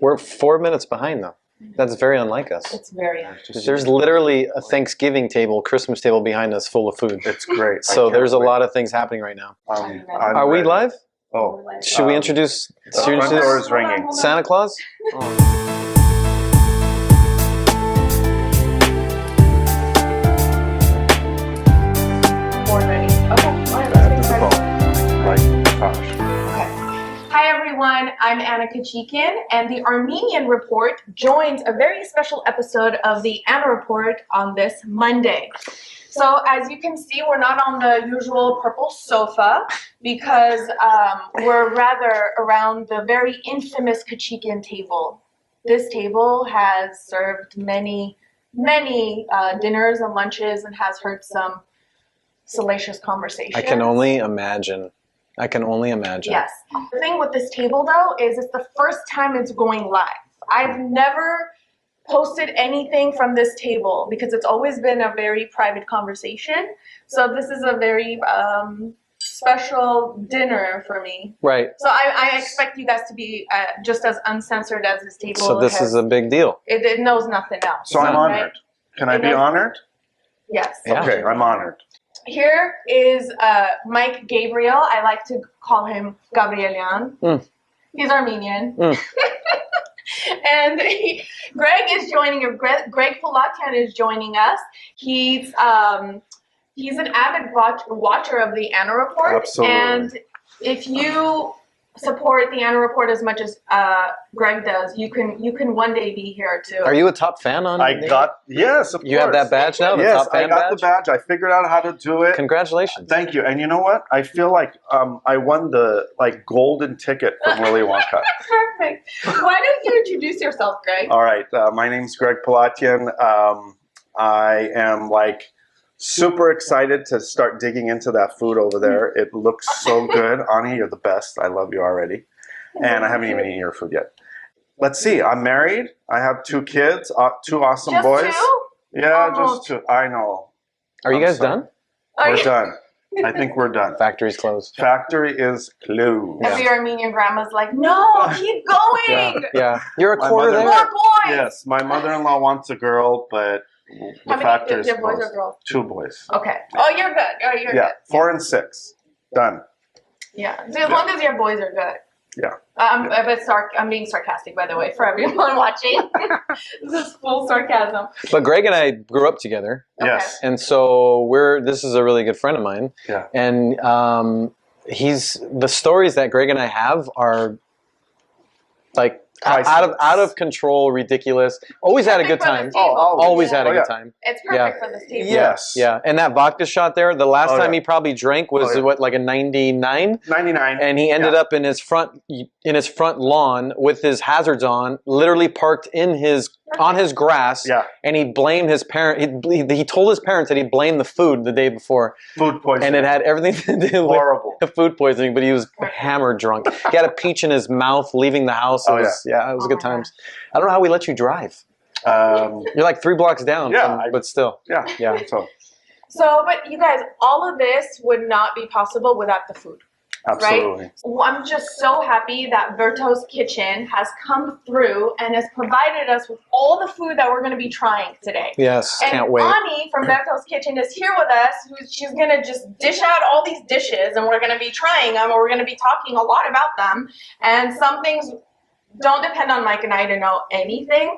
We're 4 minutes behind though. That's very unlike us. It's very interesting. There's literally a Thanksgiving table, Christmas table behind us full of food. It's great. So there's a lot of things happening right now. Are we live? Oh. Should we introduce the front door is ringing. Santa Claus? Board ready. Okay. That is the phone. Like Tosh. Hi everyone, I'm Anna Kachikyandifferent, and the Armenian Report joins a very special episode of the Anna Report on this Monday. So as you can see, we're not on the usual purple sofa because we're rather around the very infamous Kachikyan table. This table has served many dinners and lunches and has heard some salacious conversations. I can only imagine. Yes. The thing with this table, though, is it's the first time it's going live. I've never posted anything from this table because it's always been a very private conversation. So this is a very special dinner for me. Right. So I expect you guys to be just as uncensored as this table. So this is a big deal. It knows nothing else. So I'm honored. Right? Can I be honored? Yes. Yeah. Okay, I'm honored. Here is Mike Gabriel. I like to call him Gabrielian. He's Armenian. And Greg is joining us. Greg Pulatian is joining us. He's an avid watcher of the Anna Report. Absolutely. And if you support the Anna Report as much as Greg does, you can one day be here too. Are you a top fan on it? Yes, of course. You have that badge now? The Yes, top fan I got the badge. I figured out how to do it. Congratulations. Thank you. And you know what? I feel like I won the golden ticket from Willy Wonka. Perfect. Why don't you introduce yourself, Greg? All right. My name's Greg Pulatian. I am super excited to start digging into that food over there. It looks so good. Ani, you're the best. I love you already. And I haven't even eaten your food yet. Let's see. I'm married. I have 2 kids, 2 awesome Just boys. 2? Yeah, Almost. just 2. I know. Are you guys done? We're done. I think we're done. Factory's closed. Factory is closed. Every Armenian grandma's like, no, keep going. Yeah. You're a My quarter mother- there. More boys. Yes, my mother-in-law wants a girl, but the How factory many is do you have, boys closed. or girls? 2 boys. Okay. Oh, you're good. Oh, you're Yeah, good. 4 and 6. Done. Yeah. So as long as your boys are good. Yeah. I'm being sarcastic, by the way, for everyone watching. This is full sarcasm. But Greg and I grew up together. Yes. And so this is a really good friend of mine. Yeah. And the stories that Greg and I have are out of control, ridiculous. Always had a good time. Always had a good time. It's perfect for this table. Yes. Yeah. And that vodka shot there, the last time he probably drank was like a 99? 99. And he ended up in his front lawn with his hazards on, literally parked on his grass. Yeah. And he blamed his parent. He told his parents that he blamed the food the day before. Food poisoning. And it had everything to do Horrible. with food poisoning, but he was hammered drunk. He had a peach in his mouth leaving the house. It was good times. I don't know how we let you drive. You're like 3 blocks down, but still. Yeah. So, but you guys, all of this would not be possible without the food. Absolutely. Right? Well, I'm just so happy that Verto's Kitchen has come through and has provided us with all the food that we're going to be trying today. Yes, and can't wait. Ani from Verto's Kitchen is here with us. She's going to just dish out all these dishes, and we're going to be trying them, and we're going to be talking a lot about them. And some things don't depend on Mike and I to know anything.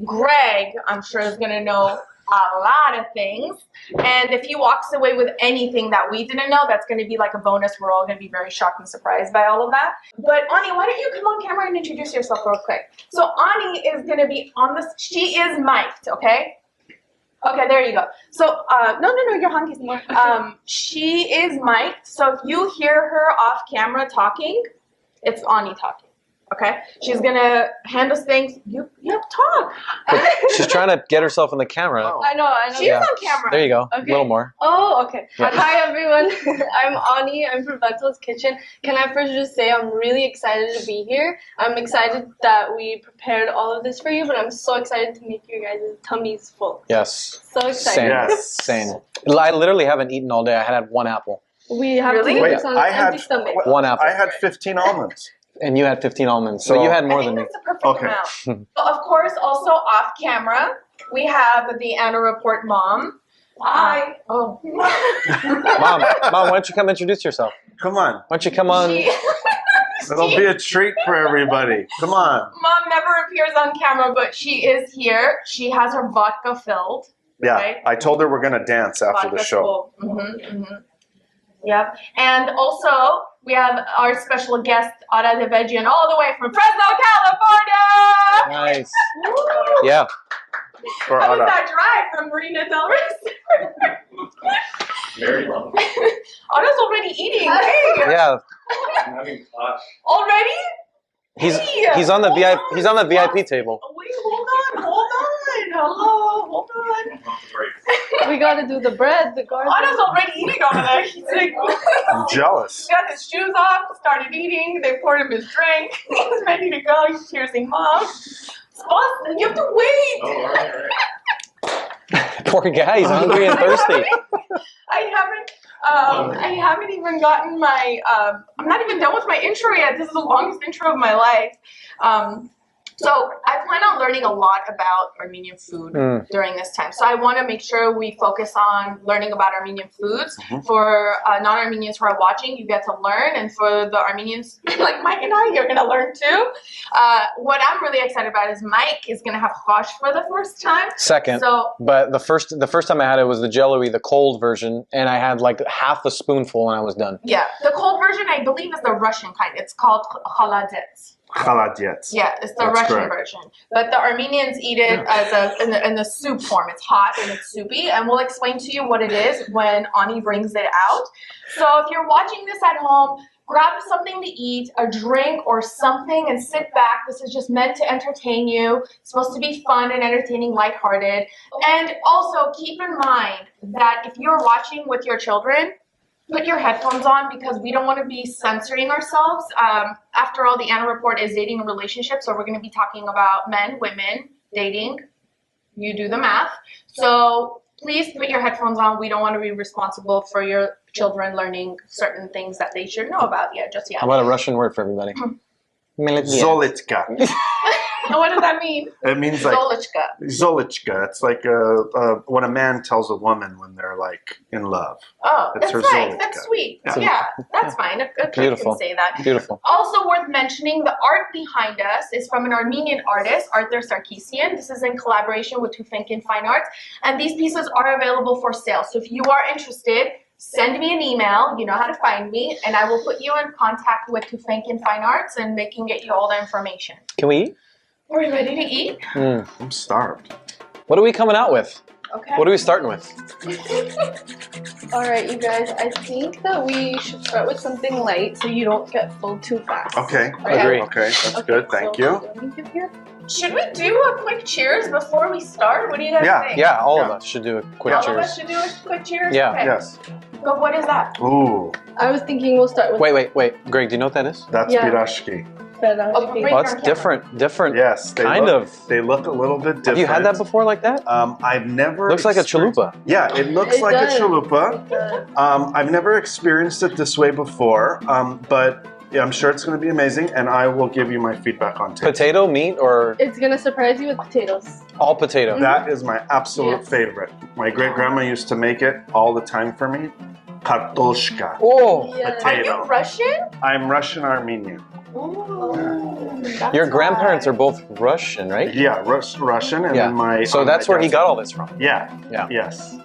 Greg, I'm sure, is going to know a lot of things, and if he walks away with anything that we didn't know, that's going to be like a bonus. We're all going to be very shocked and surprised by all of that. But Ani, why don't you come on camera and introduce yourself real quick? So Ani is going to be on this. She is mic'd, okay? Okay, there you go. So no, you're hungry some more. She is mic'd, so if you hear her off camera talking, it's Ani talking. Okay, she's gonna hand us things. You talk. She's trying to get herself in the camera. Oh. I know. She's on camera. There you go. Okay. A little more. Oh, okay. Yeah. Hi, everyone. I'm Ani. I'm from Veto's Kitchen. Can I first just say I'm really excited to be here. I'm excited that we prepared all of this for you, but I'm so excited to make your guys' tummies full. Yes. So excited. Same. Yes. Same. I literally haven't eaten all day. I had 1 apple. We have Really? to do Wait, this on I an had empty stomach. 1 apple. I had 15 almonds. And you had 15 almonds, so So- you had more I than think me. that's the perfect amount. So of course, also off camera, we have the Anna Report mom. Hi. Oh. Mom, why don't you come introduce yourself? Come on. Why don't you come on? It'll be a treat for everybody. Come on. Mom never appears on camera, but she is here. She has her vodka filled. Yeah, Right. I told her we're gonna dance after the Vodka show. full. Yep. And also, we have our special guest, Anna Vanessa, all the way from Fresno, California. Nice. Yeah. For How was Anna. that drive from Marina Del Rey? Very long. Anna's already eating. Hey. Yeah. I'm having clash. Already? He's on the VIP. He's on the VIP table. Oh, wait, hold on. Hello, hold on. We gotta do the bread, the garlic. Anna's already eating over there. He's like, I'm jealous. he got his shoes off, started eating. They poured him his drink. He's ready to go. He's cheersing mom. Boston, you have to wait. Oh, all right. Poor guy. He's hungry and thirsty. I haven't even gotten my. I'm not even done with my intro yet. This is the longest intro of my life. So I plan on learning a lot about Armenian food during this time. So I want to make sure we focus on learning about Armenian foods. For non-Armenians who are watching, you get to learn. And for the Armenians like Mike and I, you're going to learn too. What I'm really excited about is Mike is going to have khosh for the first time. Second. So, But the first time I had it was the jello-y, the cold version, and I had like half a spoonful and I was done. yeah, the cold version, I believe, is the Russian kind. It's called khaladets. Khaladiet. Yeah, it's the That's Russian correct. version. But the Armenians eat it as in the soup form. It's hot and it's soupy. And we'll explain to you what it is when Ani brings it out. So if you're watching this at home, grab something to eat, a drink or something, and sit back. This is just meant to entertain you. It's supposed to be fun and entertaining, lighthearted. And also keep in mind that if you're watching with your children, put your headphones on because we don't want to be censoring ourselves. After all, the Anna Report is dating and relationships, so we're going to be talking about men, women, dating. You do the math. So please put your headphones on. We don't want to be responsible for your children learning certain things that they should know about just yet. How about a Russian word for everybody? Zolichka. What does that mean? It means like Zolichka. Zolichka. It's like what a man tells a woman when they're like in love. Oh, It's that's her nice. Zolichka. That's sweet. Yeah. Yeah, that's fine. A kid Beautiful. can say that. Beautiful. Also worth mentioning, the art behind us is from an Armenian artist, Arthur Sarkisian. This is in collaboration with Tufenkin Fine Arts, and these pieces are available for sale. So if you are interested, send me an email. You know how to find me, and I will put you in contact with Tufenkin Fine Arts, and they can get you all the information. Can we eat? Are we ready to eat? I'm starved. What are we coming out with? Okay. What are we starting with? All right, you guys. I think that we should start with something light so you don't get full too fast. Okay. Agree. Okay, that's good. Thank you. Let me give you. Should we do a quick cheers before we start? What do you guys Yeah. think? Yeah, all of Yeah. us should do a quick All of us cheers. should do a quick cheers? Yeah. Okay. Yes. But what is that? Ooh, I was thinking we'll start with. Wait. Greg, do you know what that is? that's Yeah. pirashki. Oh, Well, that's different. Yes, they Kind look, of. They look a little bit different. Have you had that before like that? I've never. Looks like a experienced- chalupa. Yeah, it looks It like does. a chalupa. I've never experienced it this way before, but yeah, I'm sure it's going to be amazing, and I will give you my feedback on taste. Potato, meat, or It's gonna surprise you with potatoes. all potato? That is my absolute Yes. favorite. My great grandma used to make it all the time for me. Kartoshka. Oh, Yes. Are you Potato. Russian? I'm Russian Armenian. That's your grandparents why. are both Russian, right? Yeah, Russian, and Yeah. then my. So on that's my where he dad's- got all this from. Yeah. Yeah. Yes.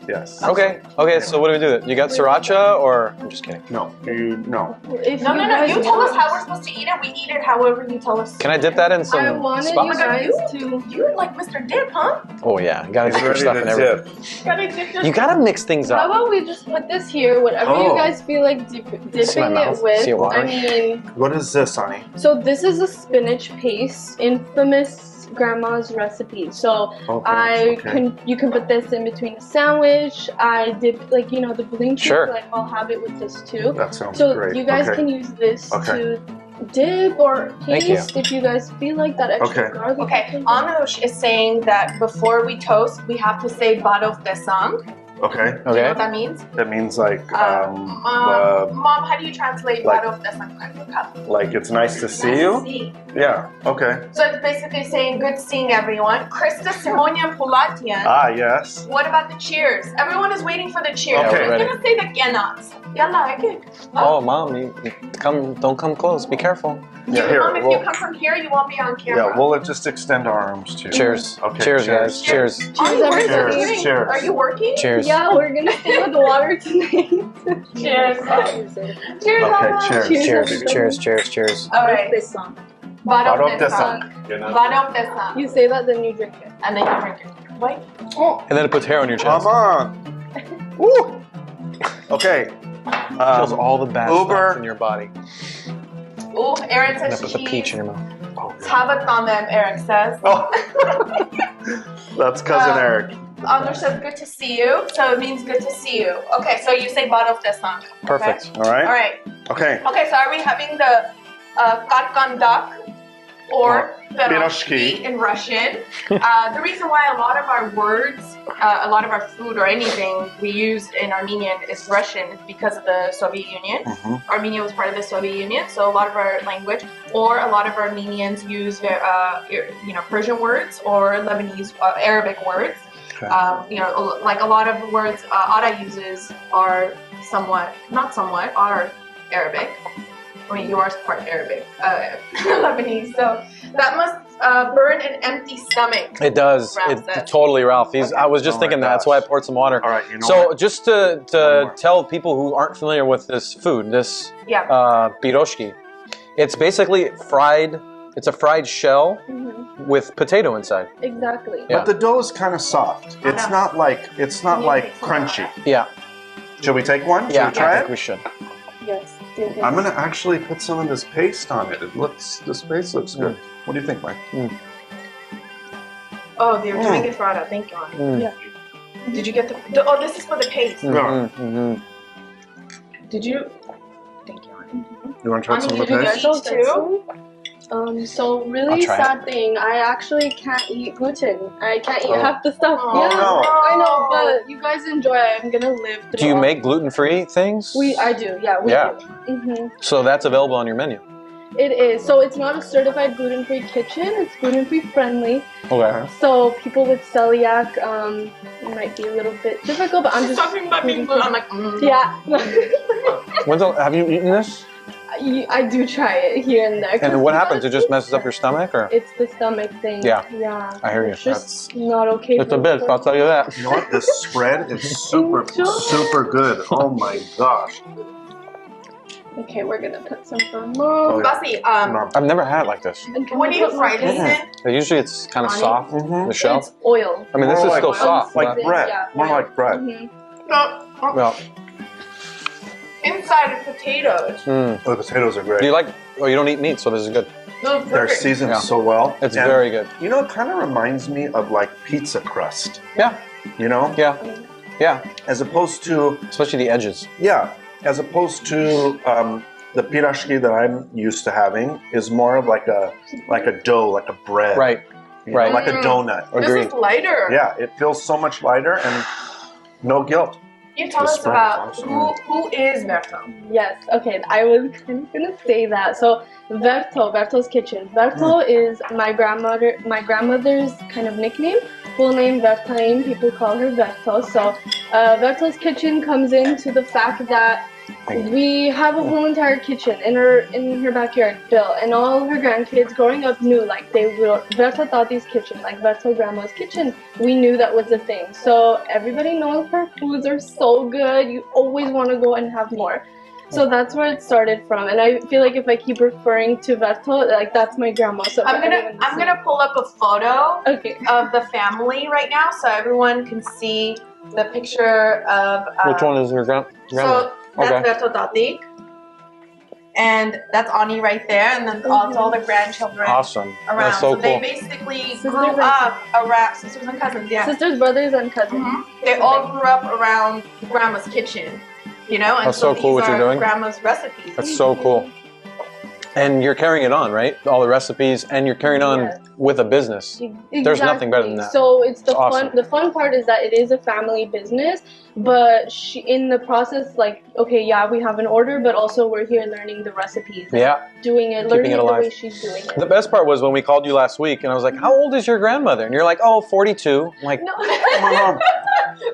Okay. So what do we do? You got sriracha, or I'm just kidding. No. No. If No. guys You tell us want- how we're supposed to eat it. We eat it however you tell us. Can I dip that in I some wanted you spice? guys to. You're like Mr. Dip, huh? Oh yeah, you gotta He's dip your ready stuff to in everything. dip. Gotta dip your You gotta mix things How up. about we just put this here, whatever Oh. you guys feel like See my dipping mouth? it with. See it water? I mean, What is this, honey? so this is a spinach paste, infamous grandma's recipe. So Okay. you can put this in between a sandwich. I dip the balloon cake, Sure. like I'll have it with this too. That sounds So great. you guys okay. can use this Okay. to dip or Thank you. taste if you guys feel like that extra Okay. garlic. Okay, Anush is saying that before we toast, we have to say Badov Desang. Okay. Do you know what that means? That means like Mom, how do you translate like- Barof Desang? like it's nice to see you. Yeah. Okay. So it's basically saying good seeing everyone. Krista Simonian Pulatian. Ah, yes. What about the cheers? Everyone is waiting for the cheers. Okay. Who's gonna say the genats? Yalla, okay. Oh, Mom, you don't come close. Be careful. Yeah, here. Mom, if you come from here, you won't be on camera. Yeah, we'll just extend our arms too. Cheers. Okay. Cheers, guys. Cheers. Are you working? Cheers. Cheers. Are you working? Cheers. Yeah, we're gonna stay with the water tonight. Cheers. Cheers, Okay, Anna. cheers. Cheers. All right. Barof Barof Desang. Desang. Barof Desang. You say that, then you drink it. And then you drink it. Wait. Oh. And then it puts hair on your chest. Come on. Woo. Okay. Kills all the bad Uber. stuff in your body. Ooh, Aaron And then says put the peach cheese. in your mouth. Tabat on them, Eric says. Oh. That's cousin Eric. Andre says good to see you, so it means good to see you. Okay, so you say Barof Desang. Perfect. All right. All right. Okay. Okay, so are we having the katkandak or Piroshki. piroshki in Russian? The reason why a lot of our words, a lot of our food or anything we use in Armenian is Russian is because of the Soviet Union. Mm-hmm. Armenia was part of the Soviet Union, so a lot of our language, or a lot of Armenians use, Persian words or Lebanese, Arabic words. Okay. Like a lot of words Ada uses are are Arabic. I mean, you are part Arabic, Lebanese, so that must burn an empty stomach. It does. Ralph It says. totally, Ralph. I was just Oh my thinking that. That's why I poured some water. All right. You know So what? just One to more. tell people who aren't familiar with this food, this Yeah. piroshki, it's basically fried. It's a fried shell with potato inside. Exactly. Yeah. But the dough is kind of soft. I It's know. not like crunchy. Yeah. Should we take one? Yeah. Should we try I think it? we should. Yes. I'm gonna actually put some of this paste on it. This paste looks good. What do you think, Mike? Oh, they're doing it for Ada. Thank you. Anna. Mm. Yeah. Did you get the? Oh, this is for the paste. Mhm. Did you? Thank you. Anna. You want to try Anna, some of did the you paste? get these too? So I'll really try sad thing. I actually can't eat gluten. I can't eat Oh. half the stuff. Oh, yeah, no. I know, but you guys enjoy it. I'm gonna live through. Do you all- make gluten-free things? I do. Yeah, we Yeah. do. So that's available on your menu. It is. So it's not a certified gluten-free kitchen. It's gluten-free friendly. Okay. So people with celiac, it might be a little bit difficult, but I'm She's just talking about being gluten. I'm like, yeah. Have you eaten this? I do try it here and there. And what happens? It just messes up your stomach, or? It's the stomach thing. Yeah. Yeah. I hear you. It's just not okay. It's a for bit. people. I'll tell you that. You know what? This spread is super good. Oh my gosh. Okay, we're gonna put some for Oh, mom. yeah. Basi, No. I've never had it like this. And can what we do you put more fry this paste? in? Usually it's kind of Honey? soft, Mhm. the shell. It's oil. I mean, this More is like still oil. soft. Like but- bread. Yeah, More oil. like bread. Mhm. Well, Inside is potatoes. mm. Oh, the potatoes are great. Do you like? Oh, you don't eat meat, so this is good. Those are They're perfect. seasoned Yeah. so well. It's And, very good. You know, it kind of reminds me of like pizza crust. Yeah, You know, yeah, yeah. as opposed to Especially the edges. as opposed to the piroshki that I'm used to having is more of like a dough, like a bread, Right. you know, right. like a donut. Agree. This is lighter. Yeah, it feels so much lighter and no guilt. You tell The us spread about is awesome. who is Verto. Yes. Okay. I was kind of gonna say that. So Verto's Kitchen. Verto is my grandmother's kind of nickname. Full name Vertaim. People call her Verto. So Verto's Kitchen comes into the fact that we have a whole entire kitchen in her backyard built, and all her grandkids growing up knew like they were Verto Tati's kitchen, like Verto Grandma's kitchen. We knew that was a thing. So everybody knows her foods are so good. You always want to go and have more. So that's where it started from, and I feel like if I keep referring to Verto, like that's my grandma. So I'm gonna pull up a photo Okay. of the family right now, so everyone can see the picture of. Which one is your grandma? So that's Okay. Verto Tati, and that's Ani right there, and then all the grandchildren Awesome. around. That's so they cool. basically Sisters grew and- up around sisters and cousins. Yeah. Sisters, brothers, and cousins. Mhm. They all grew up around Grandma's kitchen, you know, and That's so cool these what you're are doing. Grandma's recipes. That's so cool. And you're carrying it on, right? All the recipes, and you're carrying on Yes. with a business. Exactly. There's nothing better than that. So it's the Awesome. fun. The fun part is that it is a family business, but in the process, like, okay, yeah, we have an order, but also we're here learning the recipes. Yeah. Doing it, Keeping learning it it the alive. way she's doing it. The best part was when we called you last week, and I was like, "How old is your grandmother?" And you're like, "Oh, 42." I'm like, No. My mom.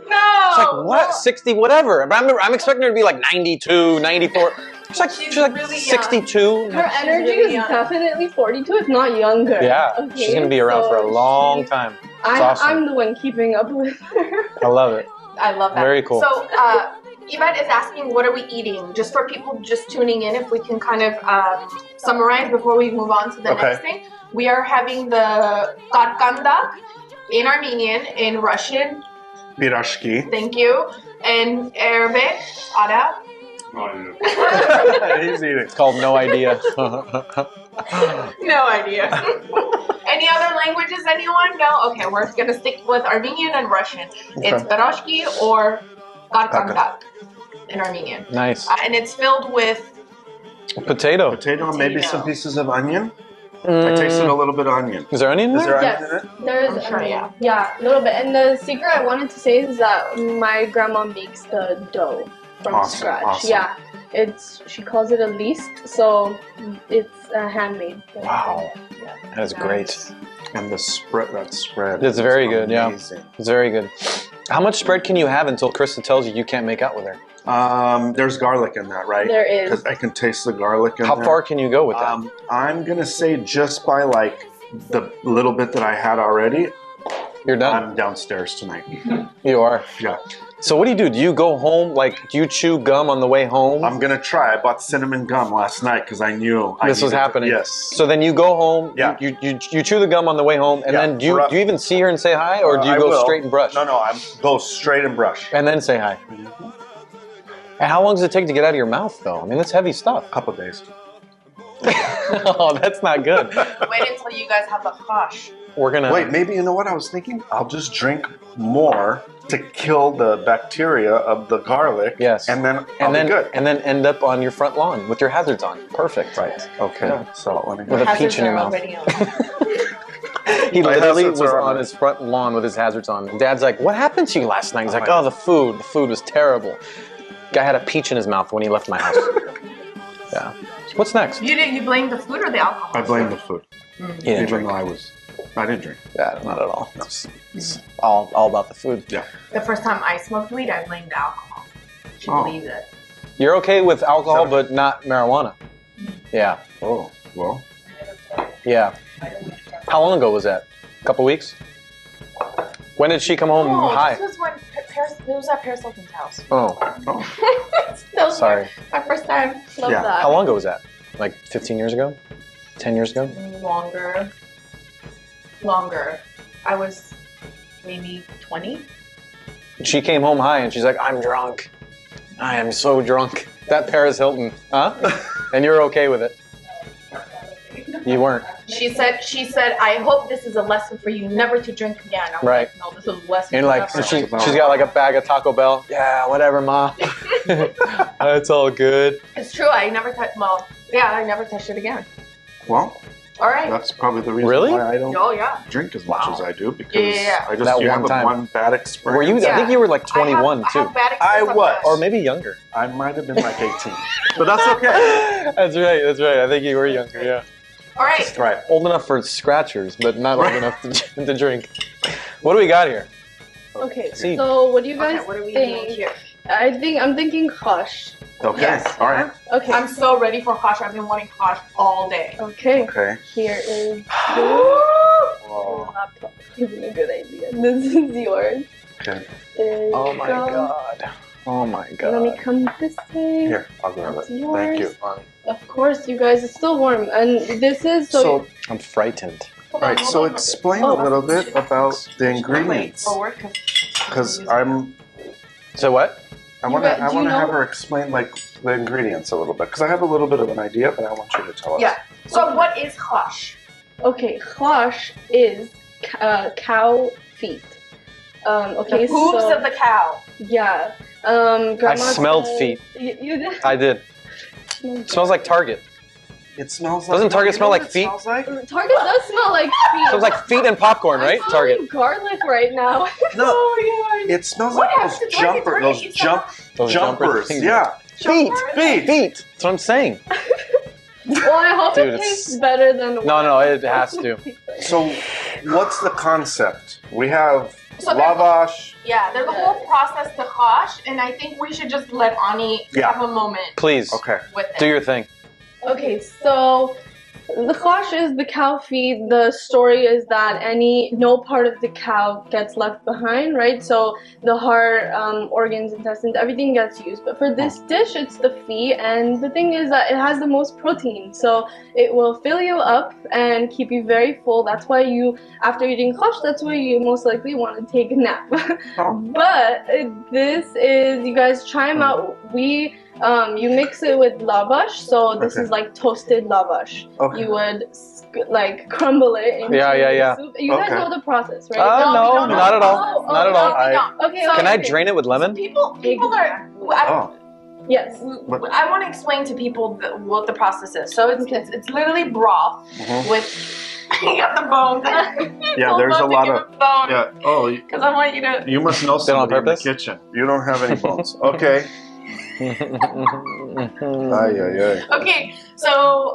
No. She's like, what? no. 60, whatever. But I'm expecting her to be like 92, 94. She's like really 62. Her energy really is young. definitely 42, if not younger. Yeah, Okay, she's gonna be around for a so long time. awesome. I'm the one keeping up with her. I love it. I love that. Very cool. So, Yvette is asking, what are we eating? Just for people just tuning in, if we can kind of summarize before we move on to the next thing. We are having the karkandak in Armenian, in Russian, Pirashki. thank you, in Arabic, ada. He's eating. It's called No Idea. No idea. Any other languages, anyone? No? Okay, we're gonna stick with Armenian and Russian. It's Berashki or karkandak in Armenian. Nice. And it's filled with Potato. Potato and maybe some pieces of onion. I Mm. tasted a little bit of onion. Is there onion in Is there? there Yes, onion in it? there is. I'm sure, yeah. Yeah, a little bit. And the secret I wanted to say is that my grandma makes the dough from Awesome, scratch. awesome. Yeah, she calls it a list, so it's handmade. Wow. That is great. And the spread, that spread. It's very good, yeah. Amazing. It's very good. How much spread can you have until Krista tells you can't make out with her? There's garlic in that, right? There is. Because I can taste the garlic in How there. far can you go with that? I'm gonna say just by like the little bit that I had already, You're done. I'm downstairs tonight. You are. Yeah. So what do? Do you go home, like, do you chew gum on the way home? I'm gonna try. I bought cinnamon gum last night because I knew This was needed it. happening. Yes. So then you go home, Yeah. you chew the gum on the way home, and Yeah, then do you rough. even see her and say hi, or do you I go will. straight and brush? No, I go straight and brush. And then say hi. And how long does it take to get out of your mouth, though? I mean, that's heavy stuff. Couple days. Oh, that's not good. Wait until you guys have the hash. We're gonna Wait, maybe you know what I was thinking? I'll just drink more to kill the bacteria of the garlic. Yes. And then I'll be good. and then end up on your front lawn with your hazards on. Perfect. Right. Okay. Yeah. So let me With go. a peach in your mouth. He My literally hazards was are on on. his front lawn with his hazards on. And Dad's like, "What happened to you last night?" He's like, "Oh, the food. The food was terrible." Guy had a peach in his mouth when he left my house. Yeah. What's next? You blame the food or the alcohol? I blame the food. He didn't Even drink. though I didn't drink. Yeah, not at all. It's all about the food. Yeah. The first time I smoked weed, I blamed the alcohol. She Oh. believes it. You're okay with alcohol, So- but not marijuana. Yeah. Oh, well. Yeah. How long ago was that? A couple weeks? When did she come home high? This was when it was at Paris Hilton's house. Oh, That was sorry. my first time. Love Yeah. that. How long ago was that? Like 15 years ago? 10 years ago? Longer. I was maybe 20. She came home high and she's like, "I'm drunk. I am so drunk." That Paris Hilton, huh? And you're okay with it? You weren't. She said, "I hope this is a lesson for you never to drink again." I'm Right. like, no, this is a lesson. And like, forever." she's got like a bag of Taco Bell. Yeah, whatever, Ma. It's all good. It's true. I never touched. Well, yeah, I never touched it again. Well, All right. that's probably the reason Really? why I don't Oh yeah. drink as much as I do because Yeah. I just That you one have time. one bad experience. Were you? I think you were like 21 I too. have bad I experience was. with Or that. maybe younger. I might have been like 18, but that's okay. That's right. That's right. I think you were younger. Yeah. All right. That's right. Old enough for scratchers, but not old Right. enough to drink. What do we got here? Okay, See. so what do you guys Okay, what are we doing think? here? I'm thinking hush. Okay. Yes. All right. Okay. I'm so ready for hash. I've been wanting hash all day. Okay. Okay. Here is Oh, your laptop. Isn't a good idea. This is yours. okay. There you Oh my go. god. Oh my Let me god. come this way. Here, I'll grab That's it. yours. Thank you. Of course, you guys. It's still warm, and this is So, I'm frightened. right. So explain a little bit about the ingredients, Forward, because I'm. So what? I You want to. got- I do you want to know- have her explain like the ingredients a little bit, because I have a little bit of an idea, but I want you to tell us. Yeah. So what is hash? okay. Hush is cow feet. Okay, The hooves so of the cow. yeah. I Grandma smelled said- feet. You did. I did. It smells like Target. It smells like. Doesn't Target smell like feet? Target does smell like feet. Smells like feet and popcorn, right? I'm Target. smelling garlic right now. No, Oh, it smells What like happened those to Target? jumper, Target those eats Those jumpers. things. Yeah, Feet. feet. Feet. That's what I'm saying. Well, I hope Dude, it it's- tastes better than. No, it has to. So, what's the concept? We have So there's- lavash. Yeah, there's a whole process to chosh, and I think we should just let Ani Yeah. have a moment Please. Okay. with it. Do your thing. Okay, so the chosh is the cow feed. The story is that no part of the cow gets left behind, right? So the heart, organs, intestines, everything gets used. But for this dish, it's the feet, and the thing is that it has the most protein, so it will fill you up and keep you very full. That's why after eating chosh, that's why you most likely want to take a nap. Oh. But this is, you guys try them out. You mix it with lavash, so this Okay. is like toasted lavash. Okay. You would like crumble it into Yeah. the soup. You guys Okay. know the process, right? No, we don't know. not at all. Oh, Not at no, all. we don't. Okay, So Can I okay. drain it with lemon? People are. Oh, Yes. I want to explain to people what the process is. So it's literally broth Mhm. with. You got the bones. Yeah, there's a lot of. bone. Yeah. Oh, Because I want you to. you must know Did it on somebody in the purpose? kitchen. You don't have any bones. Okay. Ay, ay, ay. Okay, so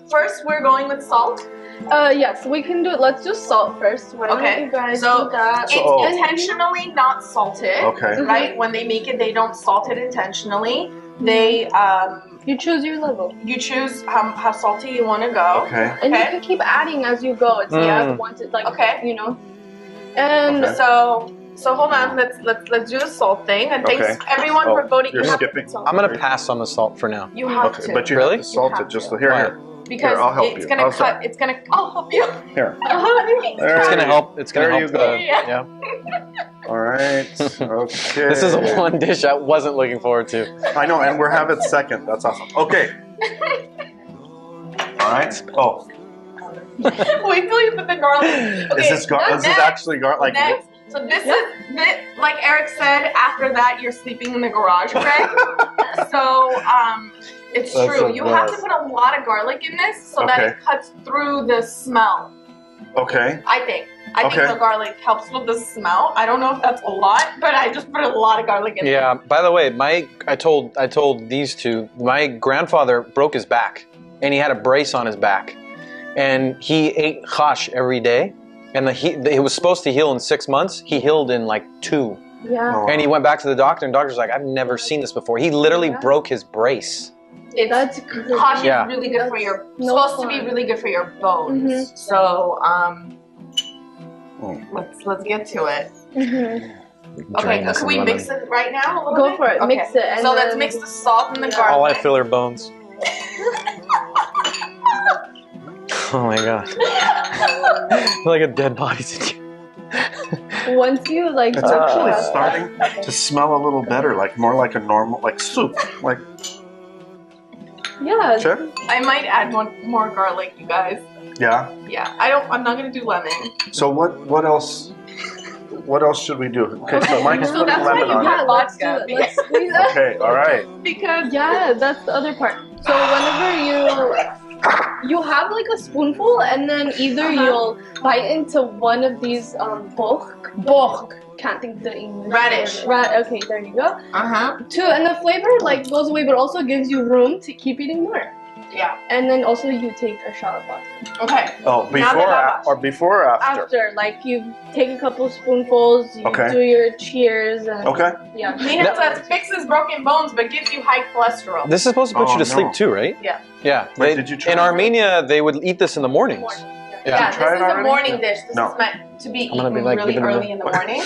first we're going with salt. Yes, we can do it. Let's do salt first. Why don't Okay, you guys so do that? It's So- intentionally not salted. Okay. Right? When they make it, they don't salt it intentionally. They You choose your level. you choose how salty you want to go. Okay. And Okay. you can keep adding as you go. It's Mm. once it like Okay. And Okay. So hold on, let's do the salt thing. And thanks Okay. everyone for voting. You're You have to skipping. put salt. I'm gonna pass on the salt for now. You have Okay, to. but you Really? have to salt You have it just to. here. Why? Here. because I'll help it's you. gonna I'll cut. It's gonna. I'll help you. Here. There It's gonna help. It's gonna There help. you go. Yeah. All right. Okay. This is one dish I wasn't looking forward to. I know, and we're having second. That's awesome. Okay. All right. Oh, Wait till you put the garlic. Okay, is this next- actually garlic? Next, so this is like Eric said. After that, you're sleeping in the garage, Greg. So it's That's true. the You have to best. put a lot of garlic in this so that Okay. it cuts through the smell. Okay. I think Okay. the garlic helps with the smell. I don't know if that's a lot, but I just put a lot of garlic in. Yeah. By the way, I told these two. My grandfather broke his back, and he had a brace on his back, and he ate chash every day, and it was supposed to heal in 6 months. He healed in like 2, yeah. Oh, and he went back to the doctor, and the doctor's like, "I've never seen this before." He literally Yeah. broke his brace. That's Chash Yeah. is really good for your. No supposed to be fun. really good for your bones. Mhm. So Oh. let's get to it. Mhm. Okay, Drain this can in we lemon. mix it right now a little Go bit? for it. Okay. Mix it. And So let's then- mix the salt and the Yeah. garlic. All I feel are bones. Oh my god. Like a dead body situation. Once you like. It's actually uh, starting to smell a little better, like more like a normal, like soup. Like, Yeah. check. I might add more garlic, you guys. Yeah. Yeah, I'm not gonna do lemon. So what else? What else should we do? Okay, so Mike's So putting that's why lemon you on have it. let's do vodka. it. Let's squeeze it. Okay, all right. Because Yeah, that's the other part. So whenever you have like a spoonful, and then either you'll bite into one of these boch. Can't think the English. Radish. Okay, there you go. Two, and the flavor like goes away, but also gives you room to keep eating more. Yeah. And then also you take a shot of vodka. Okay. Oh, Now before that or before or after? After, like you take a couple spoonfuls, you Okay. do your cheers, and Okay. yeah. Peanuts that fixes broken bones but gives you high cholesterol. This is supposed to put Oh, you to sleep no. too, right? Yeah. Yeah. Wait, did you try in that? Armenia, they would eat this in the mornings. Yeah, Yeah. this try it is a already? morning dish. This No. is meant to be I'm gonna eaten be like, really give it a early in the morning.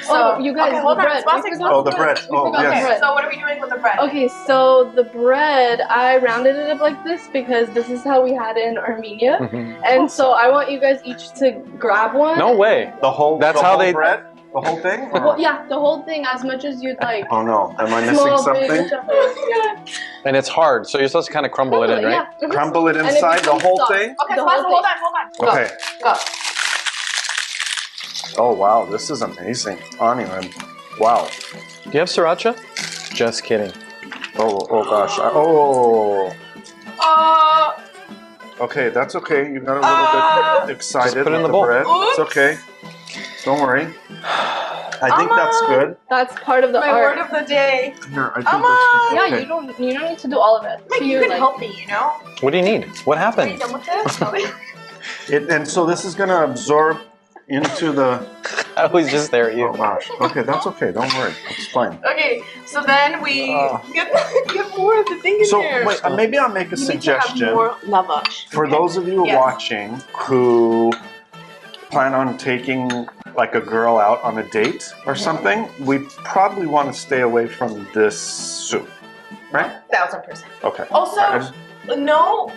Oh, you guys, okay, hold the on. bread. It's about We 6 forgot Oh, the bread. We Oh, forgot the yes. bread. So what are we doing with the bread? Okay, so the bread, I rounded it up like this because this is how we had it in Armenia. Mhm. And so I want you guys each to grab one. No way. The whole. That's the how whole they- bread. The whole thing. Or- Well, yeah, the whole thing as much as you'd like. Oh no! Am I missing Small, something? big, whichever. And it's hard, so you're supposed to kind of crumble it in, right? Yeah. Crumble it And it inside the becomes whole soft. thing. Okay, The so whole hold thing. on. Go. Okay. Go. Oh wow, this is amazing. Onion. Wow. Do you have sriracha? Just kidding. Oh gosh. Oh. Okay, that's okay. You got a little bit excited Just put it with in the the bowl. bread. It's Oops. okay. Don't worry. I think that's good. That's part of the my art. word of the day. Here, I think Amma! that's Yeah, okay. you don't need to do all of it. Like, So you you're can like, help me, you know? What do you need? What Are you happened? done with this? And so this is gonna absorb into the. I was just there at you. Oh gosh. Okay, that's okay. Don't worry. It's fine. Okay, so then we Oh. get more of the thing in So there. wait, maybe I'll make a You need to have suggestion more lavash. for those of you Yes. watching who plan on taking like a girl out on a date or something. We probably want to stay away from this soup, right? 1000%. Okay. Also, I just- no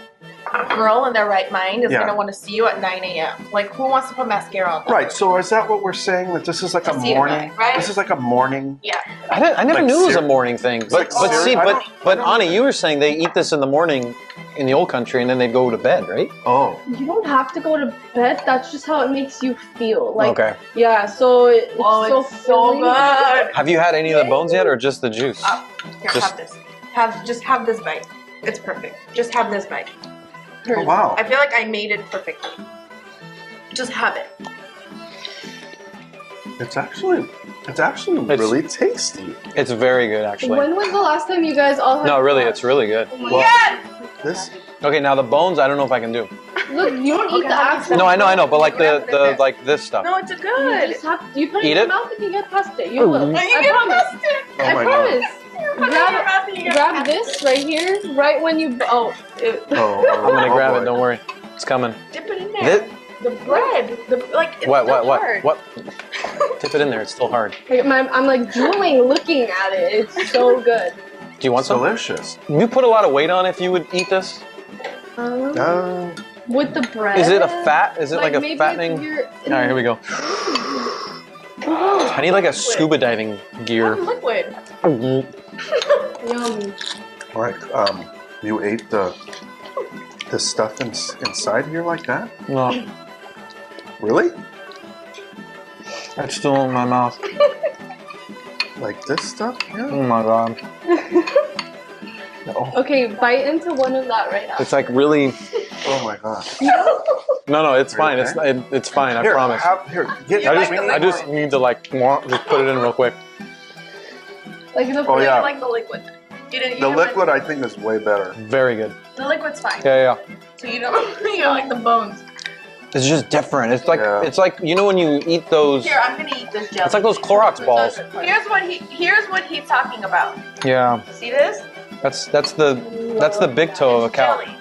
girl in their right mind is Yeah. gonna want to see you at 9 a.m. Like, who wants to put mascara on? Right. So is that what we're saying? That this is like a Just eat it, morning? right? This is like a morning. Yeah. I never Like knew it was a cereal. morning thing. But like see, cereal. I but don't Ani, you were saying they eat this in the morning in the old country and then they go to bed, right? Oh. you don't have to go to bed. That's just how it makes you feel. Like, Okay. yeah. So it's Oh, so it's so filling. good. Have you had any of the bones yet, or just the juice? Here, Just- have this. Just have this bite. It's perfect. Just have this bite. Oh wow. I feel like I made it perfectly. Just have it. It's actually It's- really tasty. It's very good, actually. When was the last time you guys all had? No, really, fun? it's really good. Oh my Well, Yes! This. Okay, now the bones, I don't know if I can do. Look, you don't eat Okay, the how do you actual. No, I know, but like We're gonna put it the there. like this stuff. No, it's You good. just have you put it Eat in your it? mouth and you get past it. You Oh, will. you You I get promise. busted. Oh I my promise. Put it in your mouth and you get Grab busted. this right here, right when you. Oh, Oh. I'm gonna grab boy. it. Don't worry, it's coming. Dip it in there. This, The bread. It's what? still hard. What? Tip it in there. It's still hard. like, I'm like drooling looking at it. It's so good. Do you want It's some? delicious. You put a lot of weight on if you would eat this. With the bread. Is it a fat? Is it like a maybe if fattening? you're- All right, here we go. I need like a scuba diving gear. I'm liquid. Yummy. Like you ate the stuff inside here like that? No, Really? it's still in my mouth. Like this stuff? Yeah. Oh my god. Okay, bite into one of that right now. It's like really. Oh my god. No, it's Are fine. you It's fine. I Here, promise. get. You like I just need to like just put it in real quick. Like the Oh, yeah. I like the liquid. You didn't. The liquid I think is way better. Very good. The liquid's fine. Yeah. So you don't like the bones. It's just different. It's like Yeah. it's like you know when you eat those. Here, I'm gonna eat this jelly. It's like those Clorox balls. Here's what he's talking about. Yeah, See this? that's the big toe of a cow. Jelly.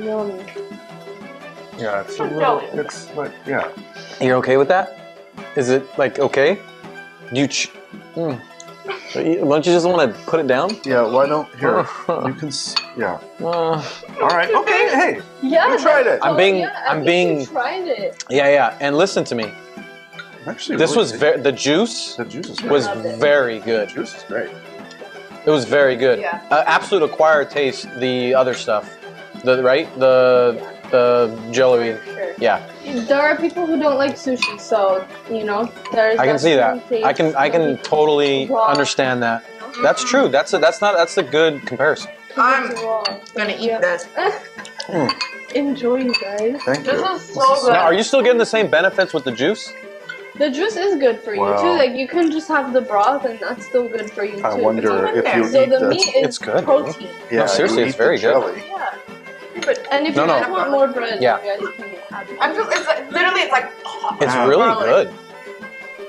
Yummy. Yeah, it's a Jelly. little, it's like, yeah. You're okay with that? Is it like okay? Do you? Don't you just want to put it down? Yeah, why don't, here, you can, yeah. All right, okay, hey, Yeah. You tried it. I'm being- I'm being- You tried it. Yeah. And listen to me. actually This really was the juice the juice is great. was Love it. very The good. juice is great. It was very good. Yeah. Absolute acquired taste. The other stuff, the jelly. Sure. Yeah, There are people who don't like sushi, so you know there's. I can see that. certain I can taste totally raw. understand that. That's true. That's a good comparison. I'm It's raw. gonna eat Yeah. this. Enjoy, you guys. Thank This you. is so good. Now, are you still getting the same benefits with the juice? The juice is good for you Wow. too. Like you can just have the broth, and that's still good for you too. I wonder It's if in you there. So eat the the, meat is It's good. protein. yeah, No, seriously, you it's eat very the good. jelly. Yeah. But And if No, you no. guys want more bread, Yeah. you guys can have it. I'm just literally it's like It's Wow. really Garlic. good.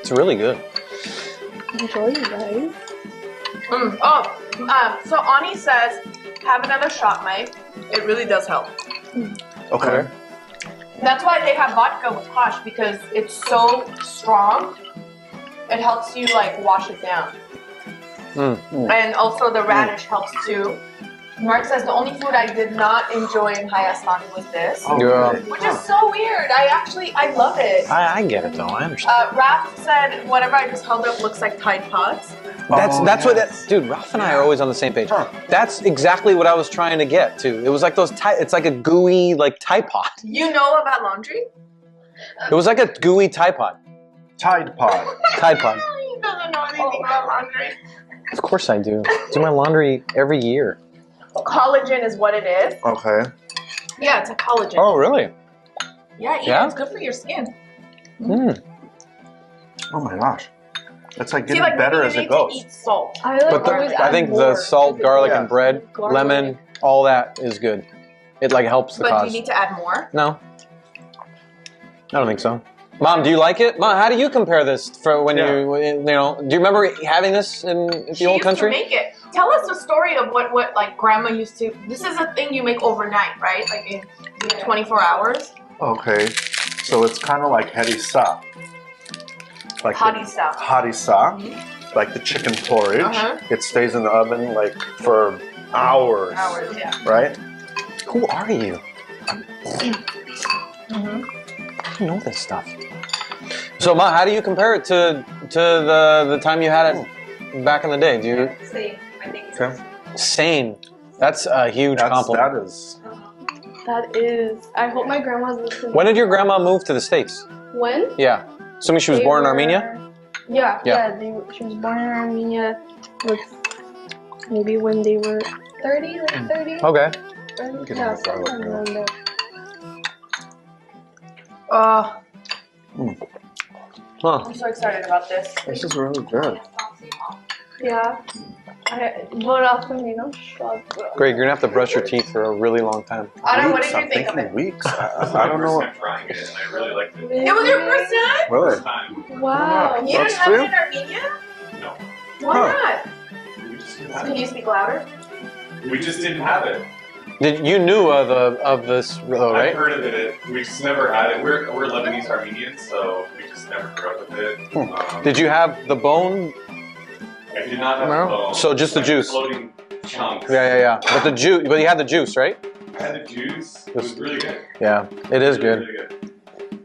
It's really good. Enjoy, you guys. So Ani says have another shot, Mike. It really does help. Okay. That's why they have vodka with hash because it's so strong. It helps you like wash it down. And also the radish helps too. Mark says the only food I did not enjoy in Hayastan was this, Oh, Yeah. really? which is so weird. I love it. I get it though. I understand. Raph said whatever I just held up looks like Tide Pods. That's what yes. dude. Ralph and I are always on the same page. Huh. That's exactly what I was trying to get to. It was like those. It's like a gooey like Tide Pod. You know about laundry? It was like a gooey Tide Pod. Tide Pod. Tide Pod. He doesn't know anything about laundry. Of course I do. Do my laundry every year. Collagen is what it is. Okay. Yeah, it's a collagen. Oh, really? Yeah, eat Yeah? it. It's good for your skin. Mm. Oh my gosh. It's like See, getting like better you as need it goes. to eat salt. I like But always I add think more. the salt, garlic, and bread, Garlic. lemon, all that is good. It like helps the But do cause. you need to add more? No, I don't think so. Mom, do you like it? Mom, how do you compare this for when Yeah. you know? Do you remember having this in the old country? She used to make it. Tell us the story of what like grandma used to. This is a thing you make overnight, right? Like in 24 hours. Okay. So it's kind of like harissa. Like Hottie stuff. harissa, like the chicken porridge. Uh-huh. It stays in the oven like for hours. Hours, yeah. Right? Who are you? Mm-hmm. I know this stuff. So, Ma, how do you compare it to the time you had it back in the day? Do you Same. I think it's Okay. sane? That's a huge compliment. That is. That is. I hope my grandma's listening. When did your grandma move to the States? When? Yeah. Assuming she was They born in were- Armenia? Yeah, Yeah. she was born in Armenia with maybe when they were 30, like 30. Okay. Get Yeah, in the garlic something now. around there. Huh. I'm so excited about this. This is really good. Yeah. Buonasera, Greg, you're gonna have to brush your teeth for a really long time. Anna, what Weeks, did you I'm think of thinking it? weeks. This is I my don't first know. time trying it, and I really liked it. It was your first time? Really? First time. Wow. You didn't That's have true. it in Armenia? No. Why Huh. not? We just, Can you speak louder? we just didn't have it. You knew of this, though, I've right? heard of it. We just never had it. We're Lebanese Armenians, so we just never grew up with it. Did you have the bone? I did not have No? the bone. So just the Like juice. Floating chunks. Yeah. But the juice, but you had the juice, right? I had the juice. It was really good. Yeah, it is Really, good. really good.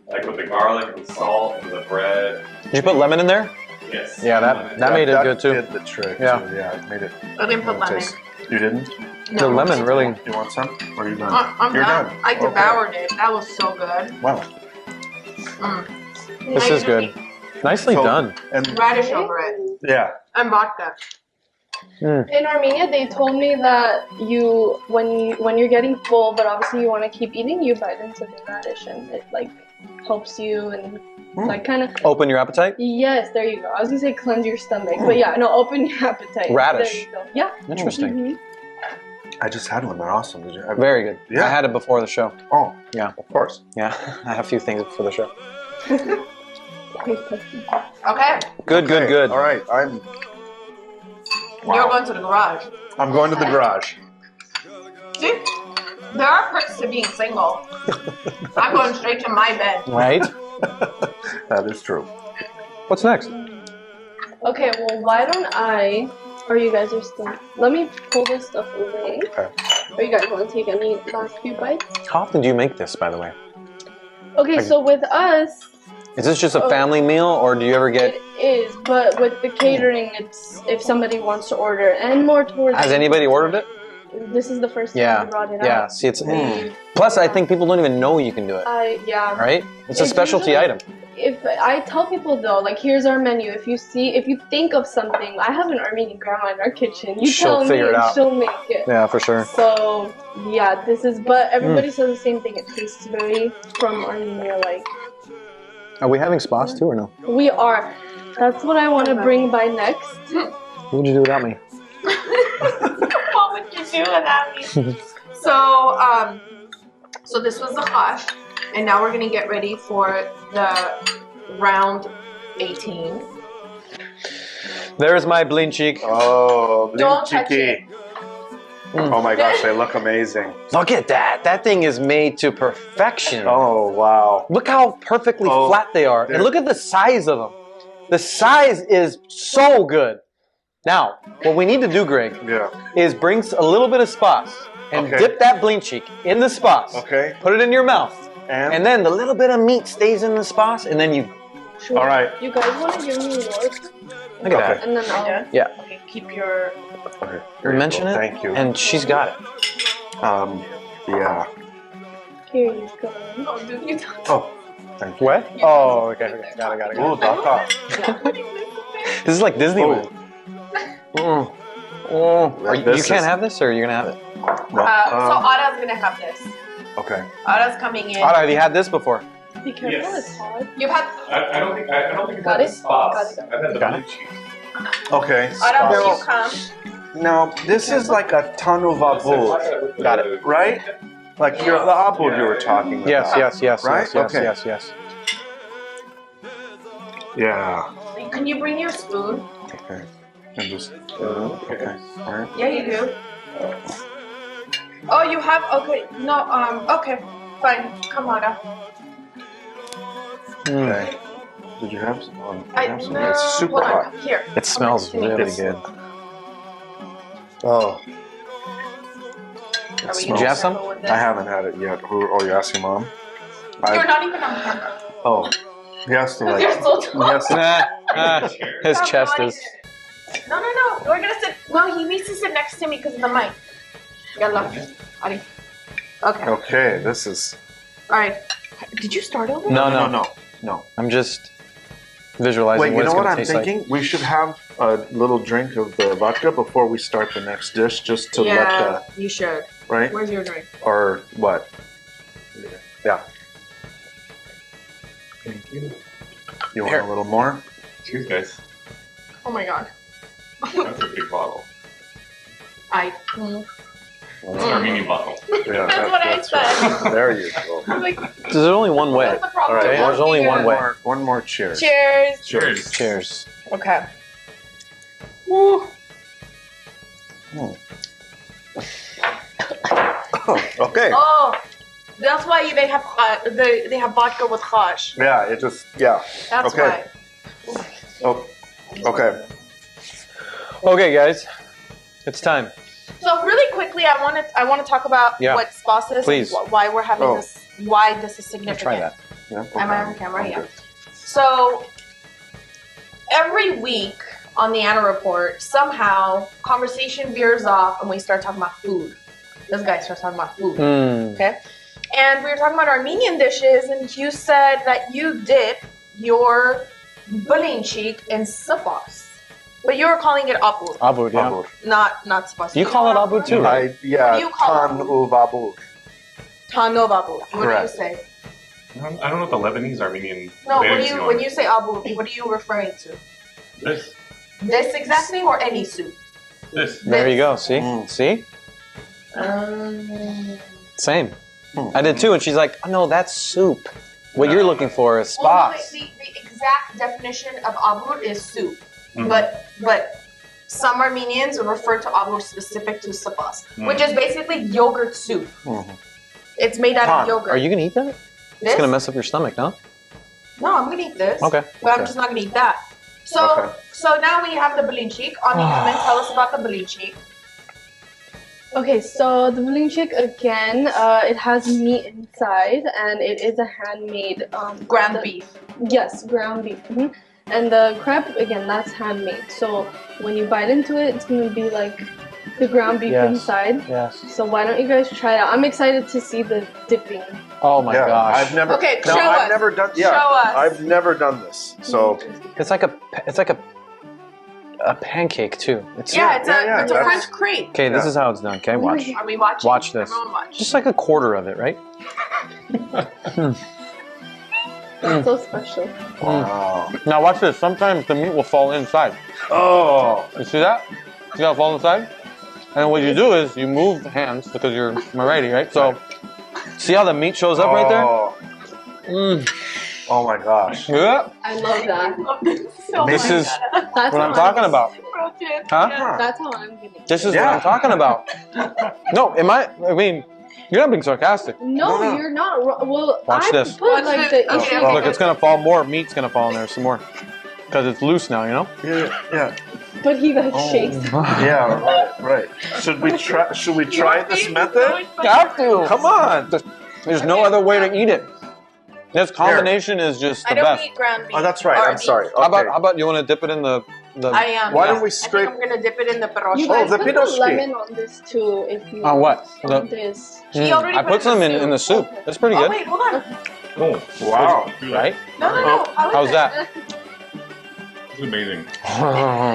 Like with the garlic and the salt and the bread. Did you put lemon in there? Yes. Yeah, that made it good too. Did the trick. Yeah. Too. Yeah, it made it. I didn't put lemon. taste- You didn't? The lemon really. You want some? Or are you done? I'm You're done. done. I Okay. devoured it. That was so good. Wow. This is good. Nicely So- done. And Radish over it. yeah. And vodka. In Armenia, they told me that when you're getting full, but obviously you want to keep eating, you bite into the radish, and it like helps you and like kind of. Open your appetite. Yes, there you go. I was gonna say cleanse your stomach, but yeah, no, open your appetite. Radish. There you go. Yeah. Interesting. Mhm. I just had one. They're awesome. Did you have Very good. Yeah. I had it before the show. Oh, Yeah. of course. Yeah, I have a few things for the show. Okay. Good. All right. You're going to the garage. I'm going to the garage. See? There are perks to being single. I'm going straight to my bed. Right? That is true. What's next? Okay, well, why don't I? Or you guys are still. Let me pull this stuff away. Okay. Or you guys want to take any last few bites? How often do you make this, by the way? Okay, so with us, Is this just a family meal, or do you ever get? it is, but with the catering, it's if somebody wants to order, and more towards. Has anybody ordered it? This is the first time Yeah. I brought it Yeah. up. See, it's. Plus, I think people don't even know you can do it. Yeah. Right? It's a It's specialty usually- item. If I tell people though, like here's our menu. If you think of something, I have an Armenian grandma in our kitchen. You She'll tell me, figure it and out. she'll make it. Yeah, for sure. So yeah, this is. But everybody says the same thing. It tastes very from Armenia. Like Are we having spas too, or no? we are. That's what I want to bring by next. What would you do without me? What would you do without me? So this was the hash, and now we're gonna get ready for the round 18. There's my blinchik. Oh, Don't touch Blinchiki. Oh my gosh, they look amazing. Look at that. That thing is made to perfection. Oh wow. Look how perfectly Oh, flat they are. they're- And look at the size of them. The size is so good. Now, what we need to do, Greg, Yeah. is bring a little bit of spas and Okay. dip that blinchik in the spas. Okay. Put it in your mouth. And, And then the little bit of meat stays in the spas, and then you. all right. You guys want to give me yours, Look at that. and then I'll. Yeah. Okay, keep your. Okay. You mention it. Thank you. And she's got it. Yeah. Here you go. Oh, dude, you Oh, thank you. What? Oh, okay. Got it. Oh, Daka. This is like Disneyland. Oh, Like you this can't is- have this, or you're gonna have it? So Ada's gonna have this. Okay. Ada's coming in. Ada, have you had this before? Be careful, Yes. it's hard. You've had I don't think I've Got had it? the sauce. Got it. I've had the Got blue cheese. Okay. Ada, will Now, you come? now, this is like a tanuvabul, Got it. right? Like the abul you were talking about. Yes, Right? Okay. yes. Yeah. Can you bring your spoon? Okay. And just, okay. All right. Yeah, you do. Oh, you have? Okay. No, okay. Fine. Come, Ada. Okay. Did you have some? You have some? No, It's super hold on. hot. Here. It smells really good. Oh, Are we smells- Did you have some? careful with this? I haven't had it yet. Oh, you're asking mom? You're not even on camera. Oh, he has to like. You're so tall. He has to, His Stop chest lying. is. No. We're gonna sit. No, he needs to sit next to me because of the mic. Yalla. Adi. Okay. okay, this is. All right. Did you start over? No. I'm just visualizing Wait, what you it's know what gonna I'm taste thinking? We should have a little drink of the vodka before we start the next dish, just to let Yeah, you should. the right Where's your drink? or what? Yeah. Thank you. You want Here. a little more? Cheers, guys. Oh my god. That's a big bottle. I. It's an Armenian bottle. Yeah, That's what I said. right. There you go. I'm like, There's only one way. what's the problem? All right, Okay, there's only one way. One more cheers. Cheers. Cheers. Cheers. Okay. Woo. Okay. Oh, that's why they have they have vodka with hash. Yeah, it just That's Okay. why. Oh, okay. Okay, guys, it's time. So really quickly, I want to talk about Yeah. what sauce is. Please. And why we're having Oh. this. Why this is I'll significant. try that. Yeah. Am I on camera? Okay. Yeah. So every week on the Anna Report, somehow conversation veers off and we start talking about food. This guy starts talking about food. Hmm. Okay. And we were talking about Armenian dishes, and you said that you dip your bulin cheek in sapos. But you were calling it abur, Abud, yeah. Abur. not sapos. You call it abud too, right? Yeah, What do you call tan it? uvabur. Tanov abur. What do you Correct. say? I don't know what the Lebanese Armenian. No, names when going. you say abur, what are you referring to? This. This exactly, or any soup? This. There you go. See? Mm. See? Um, Same. Hmm. I did too, and she's like, "Oh no, that's soup. What you're looking for is well, no, spots." the exact definition of abur is soup, Mhm. but some Armenians refer to abur specific to sapos, Mm. which is basically yogurt soup. Mhm. It's made out Tan, of yogurt. Are you gonna eat that? This? It's gonna mess up your stomach, no? No, I'm gonna eat this. Okay. But I'm Okay. just not gonna eat that. So Okay. so now we have the balinchik. Ani, come and tell us about the balinchik. Okay, so the balinchik again, it has meat inside, and it is a handmade Ground the- beef. Yes, ground beef. And the crepe again, that's handmade. So when you bite into it, it's gonna be like the ground beef Yes. inside. Yes. So why don't you guys try it out? I'm excited to see the dipping. Oh my Yeah, gosh. I've never. Okay, no, show I've us. never done. Yeah, Show us. I've never done this. So It's like a pancake too. It's Yeah, it's yeah, a that's- French crepe. Okay, this Yeah. is how it's done. Okay, watch. Are we watching? Watch this. Everyone watch. Just like a quarter of it, right? It's so special. wow. Now watch this. Sometimes the meat will fall inside. Oh, You see that? See how it falls inside? And what you do is you move the hands because you're ready, right? So see how the meat shows up right there? Oh, Mm. oh my gosh. Yeah. I love that. Oh This my is God. That's what I'm talking about. Broken. Huh? Yeah. That's how I'm getting. This is Yeah. what I'm talking about. No, I mean, you're not being sarcastic. No, No. you're not. Well, Watch I this. put Watch like this. the Okay, issue. okay. Look, it's gonna fall more. Meat's gonna fall in there some more. Because it's loose now, you know? Yeah. But he like Oh. shakes. Yeah. Right. Should we try Your this face is method? so funny. Have to. Come on. There's no other way to eat it. This combination is just I the don't best. eat ground beef. Oh, that's right. or I'm beef. sorry. Okay. How about you want to dip it in the I am. Why yeah. don't we I scrape- think I'm gonna dip it in the You pierogi. guys the put piroshki. the lemon on this too if you On what? on The- this. He already I put put some in the in the soup. It's pretty Oh good, wait, hold on. Oh, Wow. right? No. How's that? It's amazing.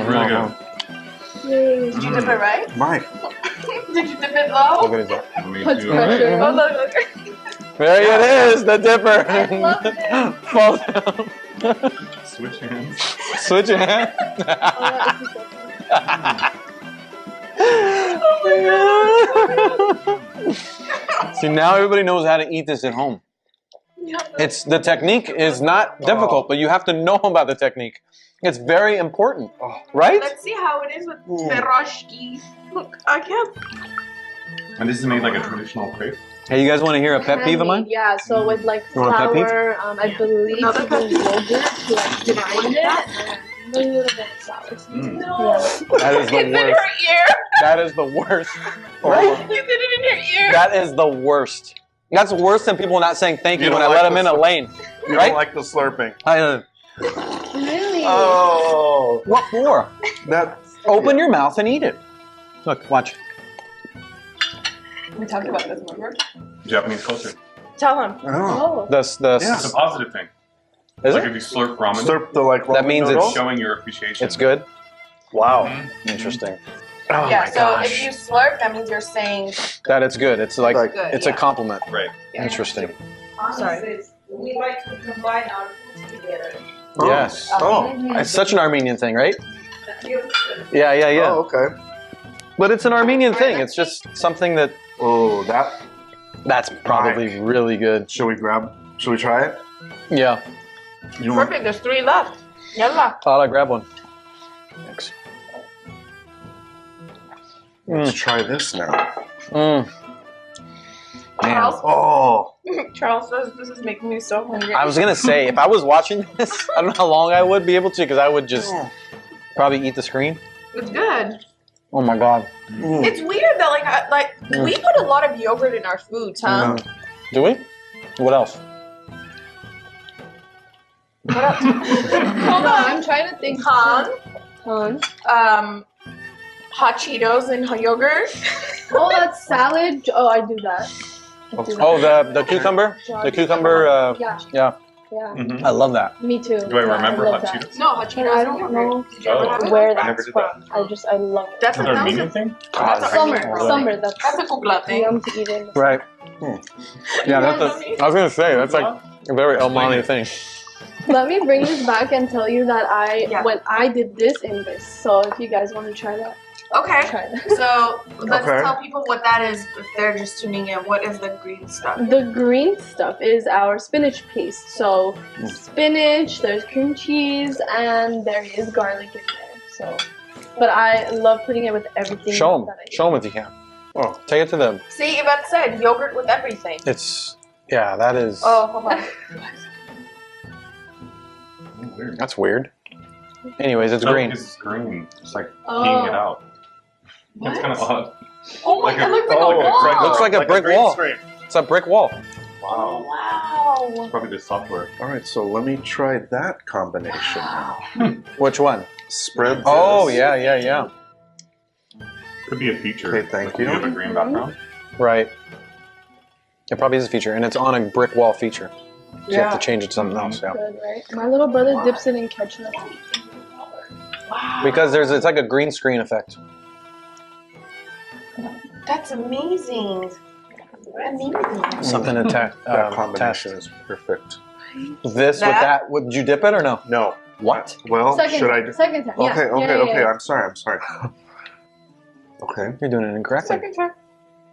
Really good. Yay. Did you dip it right? Mike. Did you dip it low? Look at it. Me Puts too. pressure. Oh, look. There it is, the dipper. I love it. Fall down. Switch hands. Switch your hand. See, now everybody knows how to eat this at home. It's the technique is not difficult, but you have to know about the technique. It's very important, right? Let's see how it is with pierogi. Look, I can't. And this is made like a traditional crepe. Hey, you guys want to hear a pet peeve of mine? Yeah, so with like You want a pet peeve? flour, I believe Another pet the yogurt to like grind it, and a little bit of sour. That is the It's in her worst. ear. That is the worst. You did it in her ear. That is the worst. That's worse than people not saying thank you, You when I don't let like them in a this. lane. You Right? don't like the slurping. Really? Oh, What for? that. Open your mouth and eat it. Look, watch. We talked about this, remember? Japanese culture. Tell him. Oh. Oh. The Yeah. It's a positive thing. Is Like it? if you slurp ramen, Slurp the like. That ramen means noodle? it's showing your appreciation. It's good. Wow. Interesting. Oh Yeah, my so gosh. if you slurp, that means you're saying That it's good. It's like Good, it's a compliment. Right. Interesting. Sorry. We like to combine our foods together. Oh. Yes. Oh. It's such an Armenian thing, right? Yeah, yeah, yeah. Oh, okay. But it's an Armenian thing. It's just something Oh, that's probably really good. Should we try it? Yeah. You want? Perfect, there's 3 left. Yalla. Thought I'd grab one. Thanks. Let's try this now. Man. Charles, Oh. Charles says this is making me so hungry. I was gonna say, if I was watching this, I don't know how long I would be able to, because I would just probably eat the screen. It's good. Oh my god. Mm. It's weird that we put a lot of yogurt in our foods, huh? Do we? What else? What else? Hold on. I'm trying to think. Han, hot Cheetos and yogurt. Oh, that's salad. Oh, I do that. I do that. Oh, the cucumber? The cucumber, Yeah. yeah. Yeah. Mm-hmm. I love that. Me too. Do I remember love hot that. Cheetos? No, hot And Cheetos I and don't yogurt. know Did you ever have it? where I never that's did from. I love it. That's Is a that an Armenian thing? That's a Summer. Armenian Summer. That's That's a Kugla thing. yum to eat in. Right. Yeah, that's I was gonna say, that's like a very Almani thing. Let me bring this back and tell you that Yeah. when I did this in this. So if you guys want to try that, Okay, try that. so let's Okay. tell people what that is if they're just tuning in. What is the green stuff? The green stuff is our spinach paste. So spinach, there's cream cheese, and there is garlic in there. So, but I love putting it with everything. Show them. that I do. Show them if you can. Oh. Take it to them. See, Yvette said yogurt with everything. It's, yeah, that is, Oh, hold on. Weird. that's weird. Anyways, it's No, green. because it's green. It's like Oh. peeing it out. What? It's kind of odd. Oh my Like god, a- looks like oh, a like wall. Looks like a brick green wall. screen. It's a brick wall. Wow. Wow. It's probably the software. All right, so let me try that combination. Which one? Spread. Oh, this. yeah, yeah, yeah. Could be a feature. Okay, thank You you. have a green background. Right. It probably is a feature, and it's on a brick wall feature. So you have Yeah. to change it to something else, yeah. Good, right? My little brother dips it in ketchup. Wow. Because it's like a green screen effect. That's amazing. Amazing. Something to That test. combination is perfect. This with that, would you dip it or no? No. What? Well, Second should I? time. Second time. Okay, Yeah. okay, Yeah, yeah, okay. yeah. I'm sorry. Okay. You're doing it incorrectly. Second time.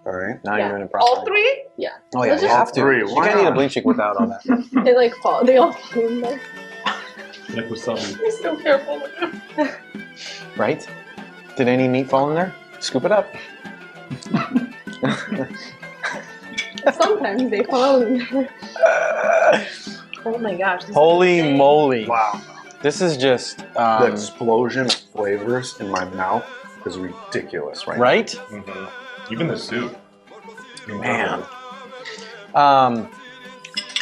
All right. Now Yeah. you're doing it properly. All 3? Oh yeah, Let's you just- have to. Three, You why can't eat a not? bleach shake without all that. They like fall. They all fall in there. Like wasabi. Be so careful. Right? Did any meat fall in there? Scoop it up. Sometimes they fall in there. Oh my gosh. This Holy is insane. moly. Wow. This is just, The explosion of flavors in my mouth is ridiculous, right? right? Mm-hmm. Even the soup. Man.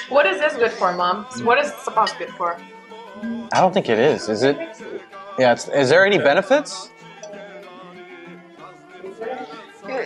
What is this good for, Mom? What is supposed good for? I don't think it is. Is it? Yeah. Is there any benefits?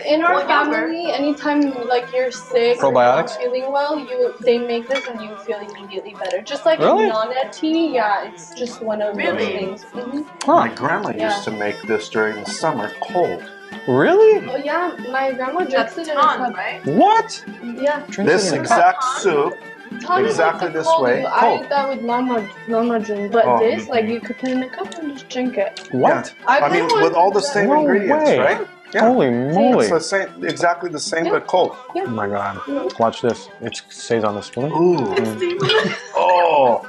In our Well, yogurt. family, anytime like you're sick or Probiotics? not feeling well, they make this and you feel immediately better. Just like Really? non tea, yeah, it's just one of Really? those things. My grandma Yeah. used to make this during the summer cold. Really? Oh yeah, my grandma drinks That's it in a ton, cup. right? What? Yeah. Drinks This it in a exact cup. soup. Ton is Exactly like the this cold way. you- Cold. I eat that with mama drink, but Oh. this like you could put in a cup and just drink it. What? I mean, with all the same No ingredients, way. right? Yeah. Holy moly. It's the same, exactly the same, Yeah. but cold. Oh my god. Watch this. It stays on the spoon. Ooh. Oh.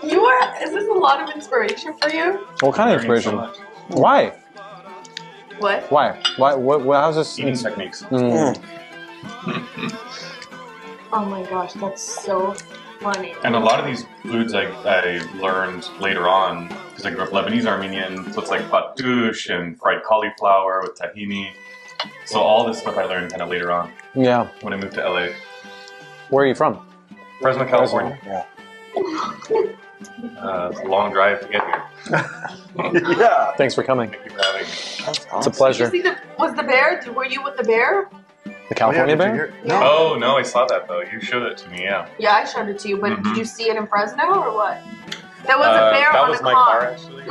You are. Is this a lot of inspiration for you? What kind of Learning so inspiration? much. Why? What? Why? How's this? Eating techniques. Mm. Oh my gosh, that's so funny. And a lot of these foods I learned later on because I grew up Lebanese Armenian, so it's like fatouche and fried cauliflower with tahini. So all this stuff I learned kind of later on Yeah. when I moved to LA. Where are you from? Fresno, California. Yeah. It's a long drive to get here. Yeah. Thanks for coming. Thank you for having me. It's a Did you pleasure. see was the bear? Were you with the bear? The California Oh, yeah, did bear? you hear- Oh no, I saw that though. You showed it to me, yeah. Yeah, I showed it to you, but Mhm. did you see it in Fresno or what? There was a bear that on was a my car. car actually.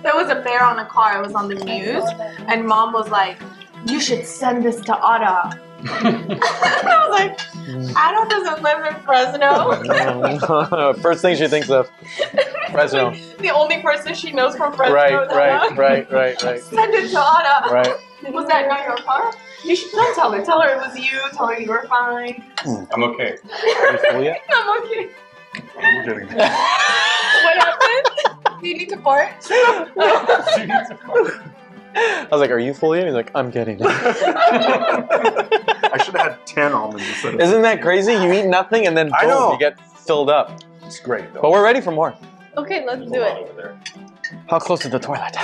There was a bear on a car. It was on the news, and Mom was like, "You should send this to Ada." I was like, "Ada doesn't live in Fresno." First thing she thinks of. Fresno. The only person she knows from Fresno. Right, is Ada. right. Send it to Ada. Right. Was that not your car? You should don't tell her. Tell her it was you. Tell her you were fine. I'm okay. Are you full yet? I'm okay. I'm kidding. What happened? Do you need to fart? I was like, are you full yet? He's like, I'm getting it. I should have had 10 almonds instead of Isn't that crazy? You eat nothing and then I know. boom, you get filled up. It's great though. But we're ready for more. Okay, let's There's do a lot it. over there. How close to the toilet?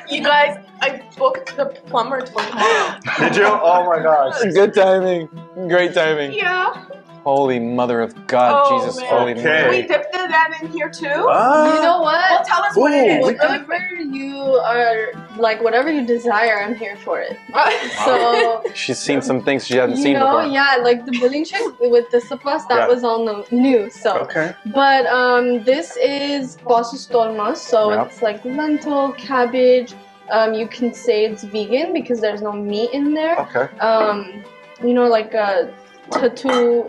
You guys, I booked the plumber till tomorrow. Did you? Oh my gosh. Good timing. Great timing. Yeah. Holy mother of God, Oh, Jesus, man. holy Okay. Can we Mary. dip that in here too? You know Well, what? tell us what it Ooh, is. we Whatever you are, like whatever you desire, I'm here for it. So She's seen some things she hasn't you seen know, before. yeah, like the building trick with the surplus, that Yeah. was all new. So, Okay. but this is bosses dolma, so Yep. it's like lentil, cabbage. You can say it's vegan because there's no meat in there. Okay. You know, like tattoo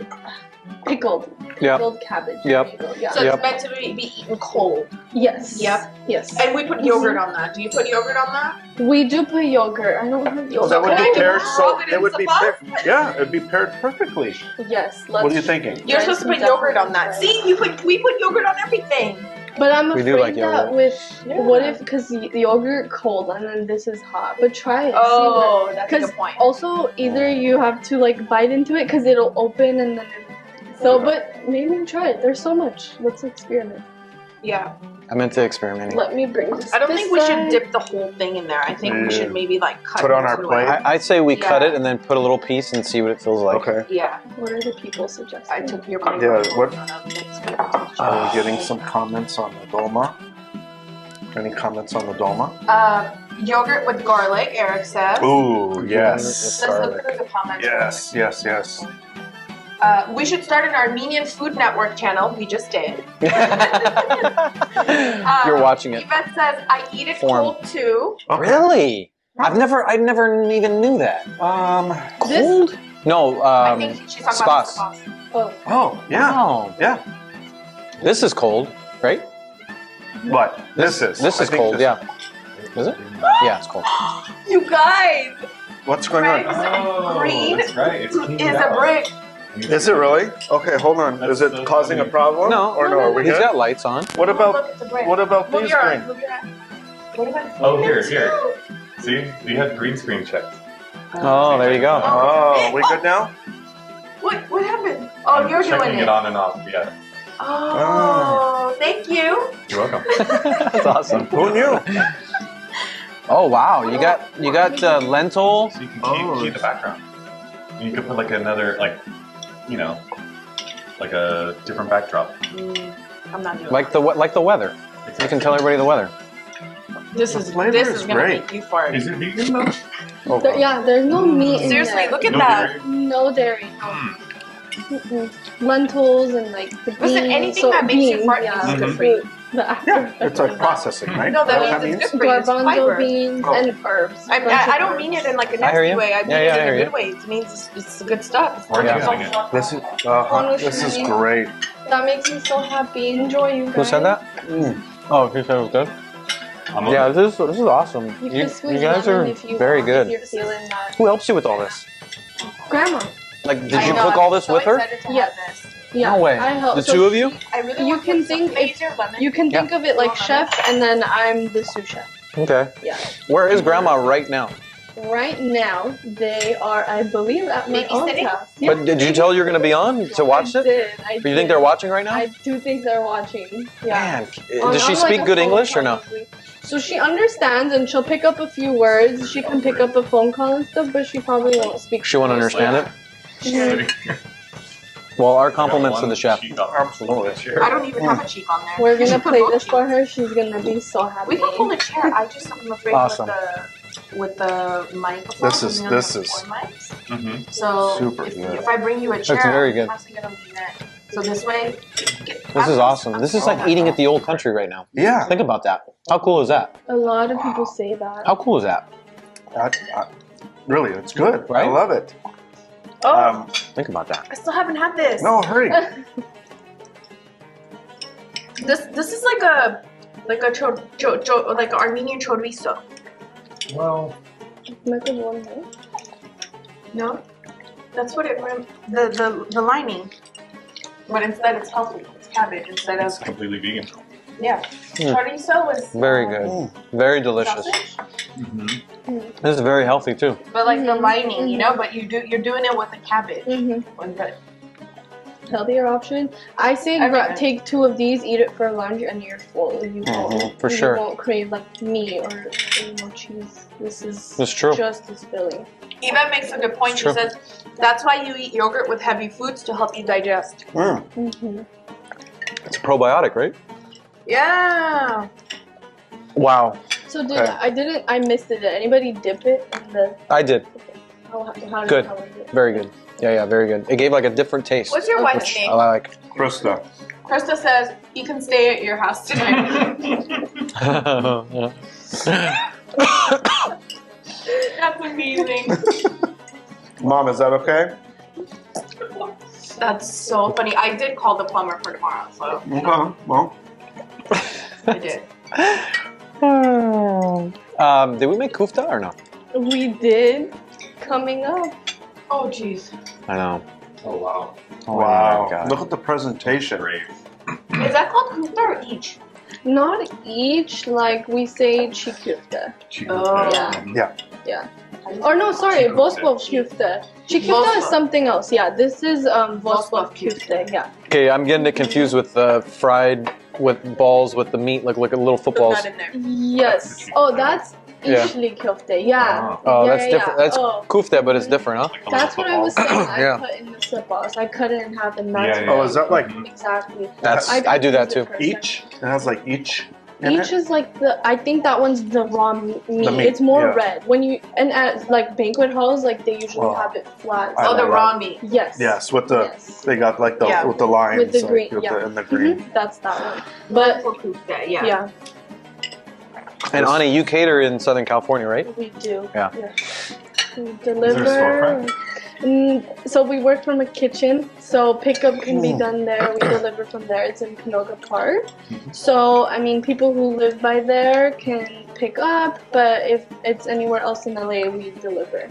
pickled Yep. cabbage. Yep. There you go, yeah. So Yep. it's meant to be eaten cold. Yes. Yep. Yes. And we put yogurt on that. Do you put yogurt on that? We do put yogurt. I don't have Oh, yogurt. that would be Okay. paired so Rub it in it would be sauce? paired. Yeah, it'd be paired perfectly. Yes. What are you let's- thinking? You're Right, supposed to put some yogurt on that. definitely. See, we put yogurt on everything. But I'm We afraid do like that yogurt. with Yeah. what if because yogurt cold and then this is hot. But try it. Oh, that's a Because good point. also either you have to like bite into it because it'll open and then so. But maybe try it. There's so much. Let's experiment. Yeah. I'm into experimenting. Let me bring this. I don't this think we should side. dip the whole thing in there. I think we should maybe like cut Put on our into plate. it. I say we cut Yeah. it and then put a little piece and see what it feels like. Okay. Yeah. What are the people suggesting? I took your plate. Yeah, what- What? Are we getting some comments on the dolma? Any comments on the dolma? Yogurt with garlic, Eric says. Ooh, It's yes. Let's garlic. look at the comments. Yes, yes, yes. We should start an Armenian Food Network channel. We just did. You're watching it. Yvette says, I eat it Form. cold too. Okay. Really? I never even knew that. Cold? No, I think she's talking about spas. the Oh, Oh, yeah. Wow. Yeah. This is cold, right? But this is. This I is think cold, this- yeah. Is it? Yeah, it's cold. You guys, What's going Right. on? Green that's right. It's is a brick. Is it really? Okay, hold on. Is it That's so causing a funny. problem? No. Or no? Are we He's good? got lights on. What Look about at the brick. what about Move these your green? arm, move your arm. What about Oh, here. See, you had green screen checked. Oh, there you go. Oh, we good now? What happened? Oh, I'm you're checking doing it it. on and off. Yeah, Oh, thank you. you're welcome. That's awesome. Who knew? Oh wow, you got lentil. So you can Oh. keep the background. And you could put like another, like, you know, like a different backdrop. I'm not doing Like the weather. You can tell everybody the weather. This The is flavor this is is gonna great. make you fart. Is it vegan though? Oh, there, yeah. There's no meat in Seriously, there. look at No that. dairy? No dairy. No. Mm-mm. Lentils and like the beans. Listen, anything so that makes you beans, fart yeah, is good for you. fruit. The after Yeah, it's like processing, right? No, that Is what means it's good for you. It's garbanzo fiber. beans Oh. and herbs. I don't mean it in like a I hear nasty you. way. I mean Yeah, it I in hear a you. good way. It means it's good stuff. It's We're Yeah. using it. This is great. That makes me so happy. Enjoy, you guys. Who said that? Oh, he said it was good. I'm Yeah, this is awesome. You, You can squeeze guys lemon are if you very want, good. If you're feeling that. Who helps you with all this? Grandma. Like, did I you know, cook I'm all this so with her? excited to have Yes. this. Yeah. No way. I help. The so two of you? I really You want can this. think Maybe your lemon. You can Yeah. think of it like chef, and then I'm the sous chef. Okay. Yeah. Where is Grandma right now? Right now, they are, I believe, at my aunt's Babysitting? house. But did you tell you're going to be on to watch I it? did. But you think they're watching right now? I do think they're watching. Yeah. Man, On- does she on, like, speak a good phone English or no? probably. So she understands and she'll pick up a few words. She can pick up a phone call and stuff, but she probably won't speak. She won't understand it? Mhm. Well, our compliments to the chef. Absolutely. I don't even have a cheek on there. We're You gonna should put play both this cheeks. for her. She's gonna be so happy. We can pull a chair. I'm afraid Awesome. with the microphone. This is- you know, this the is- four mics. Mm-hmm. So Super if, good. if I bring you a chair, very good. it has to get on the net. So this way. This is awesome. This is like eating at the old country right now. Yeah. Think about that. How cool is that? A lot of people say that. How cool is that? Really, it's good. Right? I love it. Oh, Think about that. I still haven't had this. No, hurry. This is like a like Armenian chorizo. Well, Make a one more. No, that's what it the lining. But instead it's healthy. It's cabbage instead it's of completely vegan. yeah. Chorizo is Very good. Mm. Very delicious. sausage, Mm-hmm. This is very healthy too. but like the Mhm, lining, you know. But you're doing it with the cabbage. Mm-hmm. With the, Healthier option. I say Okay. take 2 of these, eat it for lunch, and you're full. You won't, for you sure. won't crave like meat or cheese. This is That's true. just as filling. Eva makes a good point. She True. says that's why you eat yogurt with heavy foods to help you digest. Mm. Mm-hmm. It's a probiotic, right? Yeah. Wow. So Okay. I missed it. Did anybody dip it in the? I did. How Good. How was it? Very good. Yeah, very good. It gave like a different taste. What's your wife's Which name? I like. Krista. Krista says you can stay at your house tonight. That's amazing. Mom, is that okay? That's so funny. I did call the plumber for tomorrow, so Okay. Well, I did. Did we make kufta or no? We did. Coming up. Oh jeez. I know. Oh wow. Oh wow. my God. Look at the presentation. Great. Is that called kufta or each? Not each, like we say chikufta. Oh. Yeah. Or no, sorry, Vospov kufta. Chikufta is Vospov. something else. Yeah, this is Vospov Vospov kufta. Yeah. Okay, I'm getting it confused with fried with balls with the meat, like a little Put footballs. that in there. Yes. Oh, that's Yeah. Ishli kufta. Yeah. Oh, Yeah, that's yeah, different. yeah. That's Oh. kufta, but it's different, huh? Like a That's what I little was saying. I Yeah. cut in the slip balls. I cut it in half, and that's Yeah, Oh, is that like exactly. That's I do that too. each? It has like each in Each it? is like I think that one's the raw meat. meat, It's more yeah. red. When you and at like banquet halls, like they usually Oh. have it flat. I Oh, the love raw meat. Yes. Yes, with the Yes. they got like the Yeah. with the lines With the like, green, with yeah. the, and the green. Mhm, that's that one. But For kufta, yeah. yeah, And Ani, you cater in Southern California, right? we do. Yeah. We Is there a deliver. storefront? So we work from a kitchen, so pickup can be Mm. done there. We deliver from there. It's in Canoga Park. Mhm. So I mean, people who live by there can pick up, but if it's anywhere else in LA, we deliver.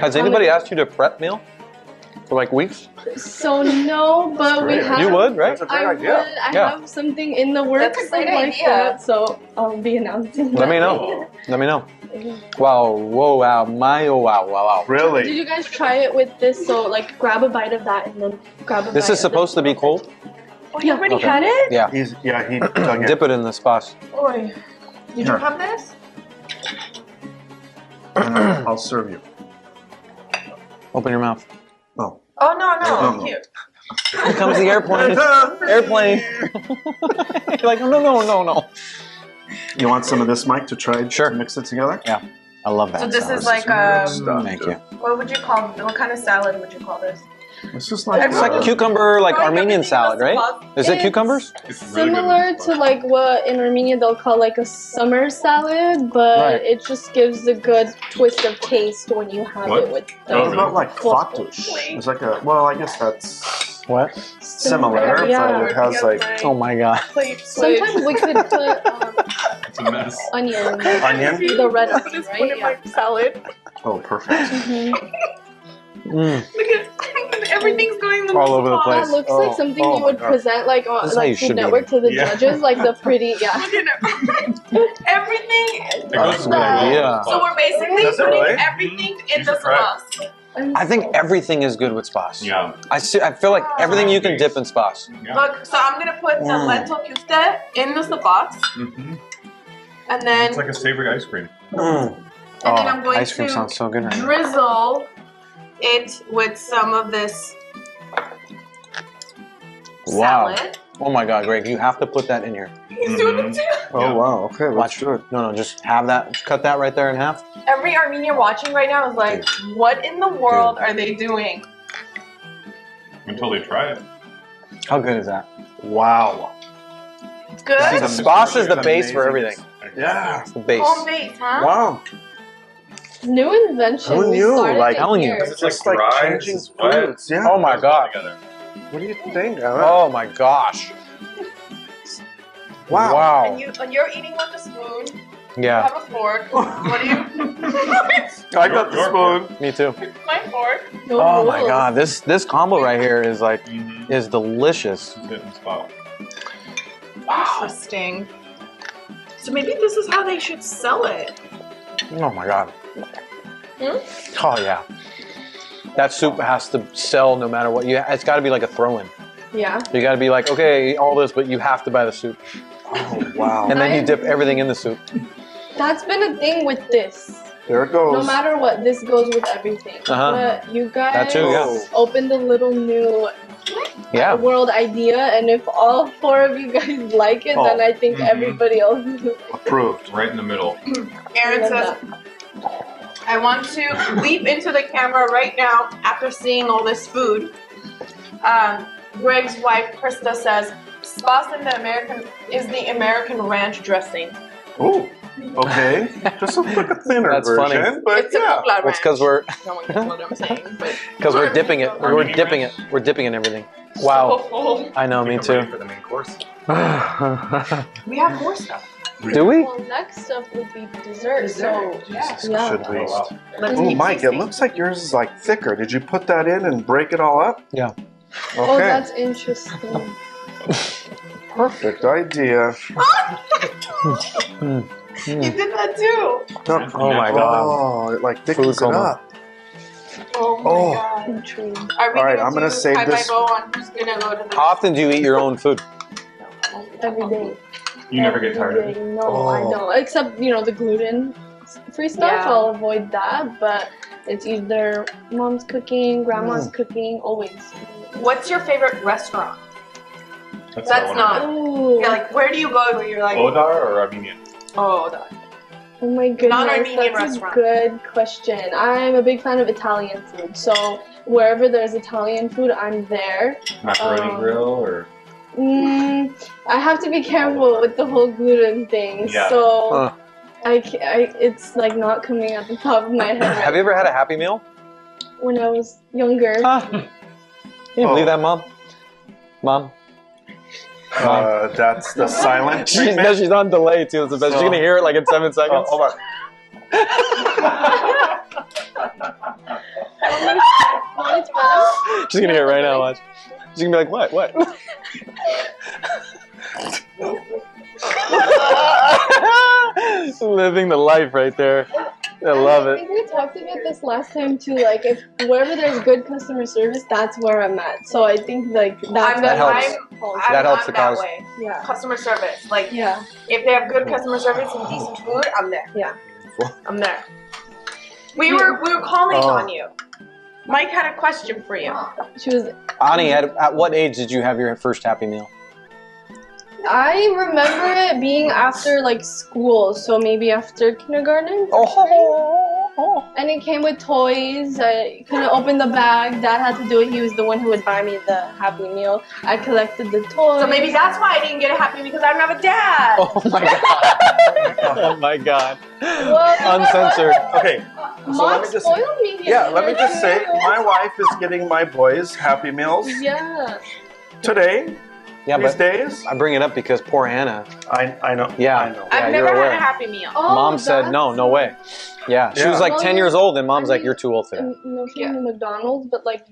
Has anybody asked you to prep meal for like weeks? So no, but we great. have. You would, right? That's a great I would. idea. I Yeah. have something in the works That's a great like idea. that, so I'll be announcing. Let me that. know. Let me know. Wow, whoa, wow, my, oh, wow, wow, wow. Did Really? you guys try it with this? So like, grab a bite of that and then grab a bite. This is of supposed to be cold? Oh, you already Okay. had it? Yeah. He dug it. Dip it in the sauce. Oi. Did Here. you have this? I'll serve you. Open your mouth. Oh. Oh no, No. Here. Here comes the airplane. Airplane. You're like, no. You want some of this, Mike, to try Sure. to mix it together? I love that. So this salad. is like a Stuff. Thank you. what would you call what kind of salad would you call this? It's just It's like cucumber, like Throwing Armenian everything salad, in the right? sauce. Is it It's cucumbers? It's really good Similar with to sauce. like what in Armenia they'll call like a summer salad, but Right. it just gives a good twist of taste when you have What? it with the Oh, It's really? not like full fatush. It's like a, well, I guess that's What? similar, Yeah. but it has like Oh my god. Sometimes we could put It's a mess. onion in there. onion. The red onion, right? Yeah. salad. Oh, perfect. Mm. Look at everything's going All over the That place. looks Oh, like something oh you my would God. present like on This is how you like Food should be Network to the Yeah. judges, like the pretty, yeah. Look at it. Everything. It goes That's a really good well idea. with So sauce. we're basically Does it putting really? everything in You the should try it. sauce. I think everything is good with spas. Yeah. I feel like everything you can dip in spas. Yeah. Look, so I'm gonna put the lentil kufte in the sauce, Mm-hmm. and then It's like a savory ice cream. Mm. and then I'm going ice cream to sounds so good right now. drizzle it with some of this Wow. salad. Oh my god, Greg, you have to put that in here. He's doing it too. Oh, wow. Okay, let's Watch. do it. No, just have that. Cut that right there in half. Every Armenian watching right now is like, what in the world are they doing? Until they try it. How good is that? Wow. It's good. See, the sauce is the base for everything. Yeah. It's the base. Home base, huh? Wow. New invention. Who We knew? started Like, it telling you. here. It's like Just like dry, changing this is wet. foods. Yeah. Oh my Goes well god. together. What do you think? Anna? Oh my gosh. Wow. Wow. And you're eating with a spoon. You Yeah, have a fork. What do you? I got the Your spoon. me too. My fork. No Oh my rules. god, this combo right here is like Mm-hmm. is delicious. It's hitting the spot. Interesting. So maybe this is how they should sell it. Oh my god. Hmm? Oh yeah. That soup has to sell no matter what. It's got to be like a throw-in. Yeah. You got to be like, okay, all this, but you have to buy the soup, Oh, wow. and then you dip everything in the soup. That's been a thing with this. There it goes. No matter what, this goes with everything. Uh-huh. But you guys That too, yeah. opened a little new Yeah. world idea, and if all four of you guys like it, then I think Mhm. everybody else will like it. Approved. Right in the middle. Aaron I says, love I want to leap into the camera right now after seeing all this food. Greg's wife, Krista, says, Spas in the American ranch dressing. Oh, okay. Just like a thinner That's version, funny. but It's a yeah. Kukla It's because we're No one gets what I'm saying, but we're dipping it. We're Armenian dipping ranch. it. We're dipping in everything. Wow. so full. I know, I me think I'm ready too. for the main course. We have more stuff. Do we? Well, next up would be dessert. So Yeah. yeah. Should Oh, waste. wow. Let's Oh, keep Mike, it tasting. looks like yours is like thicker. Did you put that in and break it all up? Yeah. Okay. Oh, that's interesting. Perfect idea. You did that too. Oh my god. Oh, it like thickens it coma. up. Oh my Oh. god. Intrigued. Are we All right, gonna I'm gonna do save tie this- my bow on who's gonna go to the How often do you eat your own food? Every day. You never get tired of Every it. day. No, I Oh. don't. Except, the gluten-free stuff. Yeah. I'll avoid that. But it's either mom's cooking, grandma's cooking, always. What's your favorite restaurant? That's That's not. Ooh. Yeah, like where do you go where you're like, Odar or Armenian? oh, that. Oh my goodness, Non-Armenian that's restaurant. a good question. I'm a big fan of Italian food, so wherever there's Italian food, I'm there. Macaroni grill or I have to be careful with the whole gluten thing, Yeah. so Huh. it's like not coming at the top of my head. Have you ever had a Happy Meal? When I was younger, Huh? Can you believe that, Mom? Mom? That's the silent treatment. She's on delay too. It's the best. She's gonna hear it like in 7 Oh, seconds. hold on. no, it's fine. She's gonna hear it right now. Watch. She's gonna be like, "What? What?" Living the life right there. I love I it. think we talked about this last time too. Like, if wherever there's good customer service, that's where I'm at. So I think like that's That helps. That helps I'm the that cause. way. Yeah. Customer service. Like, Yeah. if they have good customer service and decent food, I'm there. Yeah. I'm there. We were calling Oh. on you. Mike had a question for you. She was. Ani, at what age did you have your first Happy Meal? I remember it being after like school, so maybe after kindergarten. Oh, And it came with toys. I couldn't open the bag. Dad had to do it. He was the one who would buy me the Happy Meal. I collected the toys. So maybe that's why I didn't get a Happy Meal, because I don't have a dad. Oh my god. Oh my god. Well, Uncensored. Okay. So Mom let me just spoiled me. yeah, let me just say, my wife is getting my boys Happy Meals Yeah. today. Yeah, These but days. I bring it up because poor Anna. I know. Yeah. I know. I've Yeah, never you're had aware. a Happy Meal. Oh, Mom said no, no way. Yeah, she was Yeah. like Well, 10 years old, and Mom's like, you're too old for that. No shame in McDonald's, but like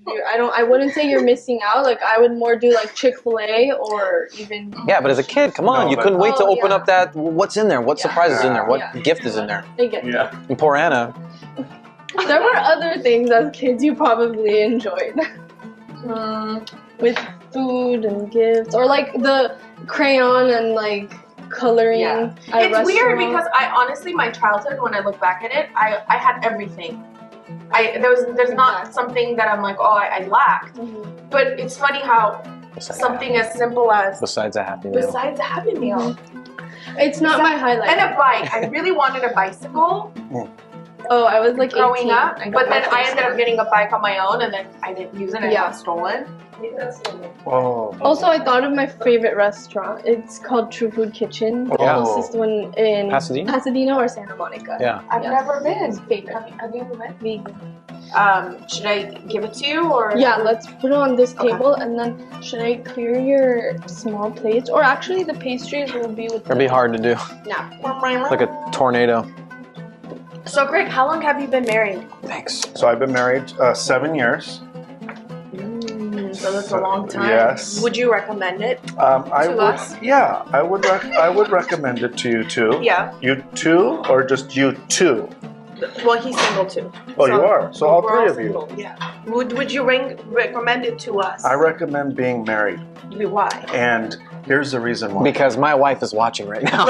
I wouldn't say you're missing out. Like I would more do like Chick-fil-A or even. Yeah, but as a kid, come on, No, you but- couldn't wait to Oh, open yeah. up that. What's in there? What surprise is in there? What Yeah. gift is in there? I get Yeah. And poor Anna. There were other things as kids you probably enjoyed. With food and gifts, or like the crayon and like coloring. Yeah. at It's weird restaurant. because I honestly, my childhood, when I look back at it, I had everything. There's not something that I'm like, oh, I lacked. Mhm. But it's funny how Besides something as simple as Besides a Happy Meal. besides a Happy Meal It's not my highlight. and a bike. I really wanted a bicycle Oh, I was like growing 18. up, I got but my then I first ended up one. getting a bike on my own, and then I didn't use it and it Yeah. got stolen. Oh. Also, I thought of my favorite restaurant. It's called True Food Kitchen. The Oh. closest one in Pasadena? or Santa Monica. Yeah. I've Yeah. never been. It's favorite. Have you ever been? Vegan. Should I give it to you or? Yeah, let's put it on this Okay. table, and then should I clear your small plates? Or actually, the pastries will be with. It'd be hard to do. Nah. Like a tornado. So, Greg, how long have you been married? Thanks. So I've been married 7 years. So that's a long time. Yes. Would you recommend it? I To would. us? Yeah, I would. I would recommend it to you too. Yeah. You too, or just you two? Well, he's single too. Oh, you are. So all we're three of you. single, yeah. Would you recommend it to us? I recommend being married, Why? and here's the reason why. Because my wife is watching right now.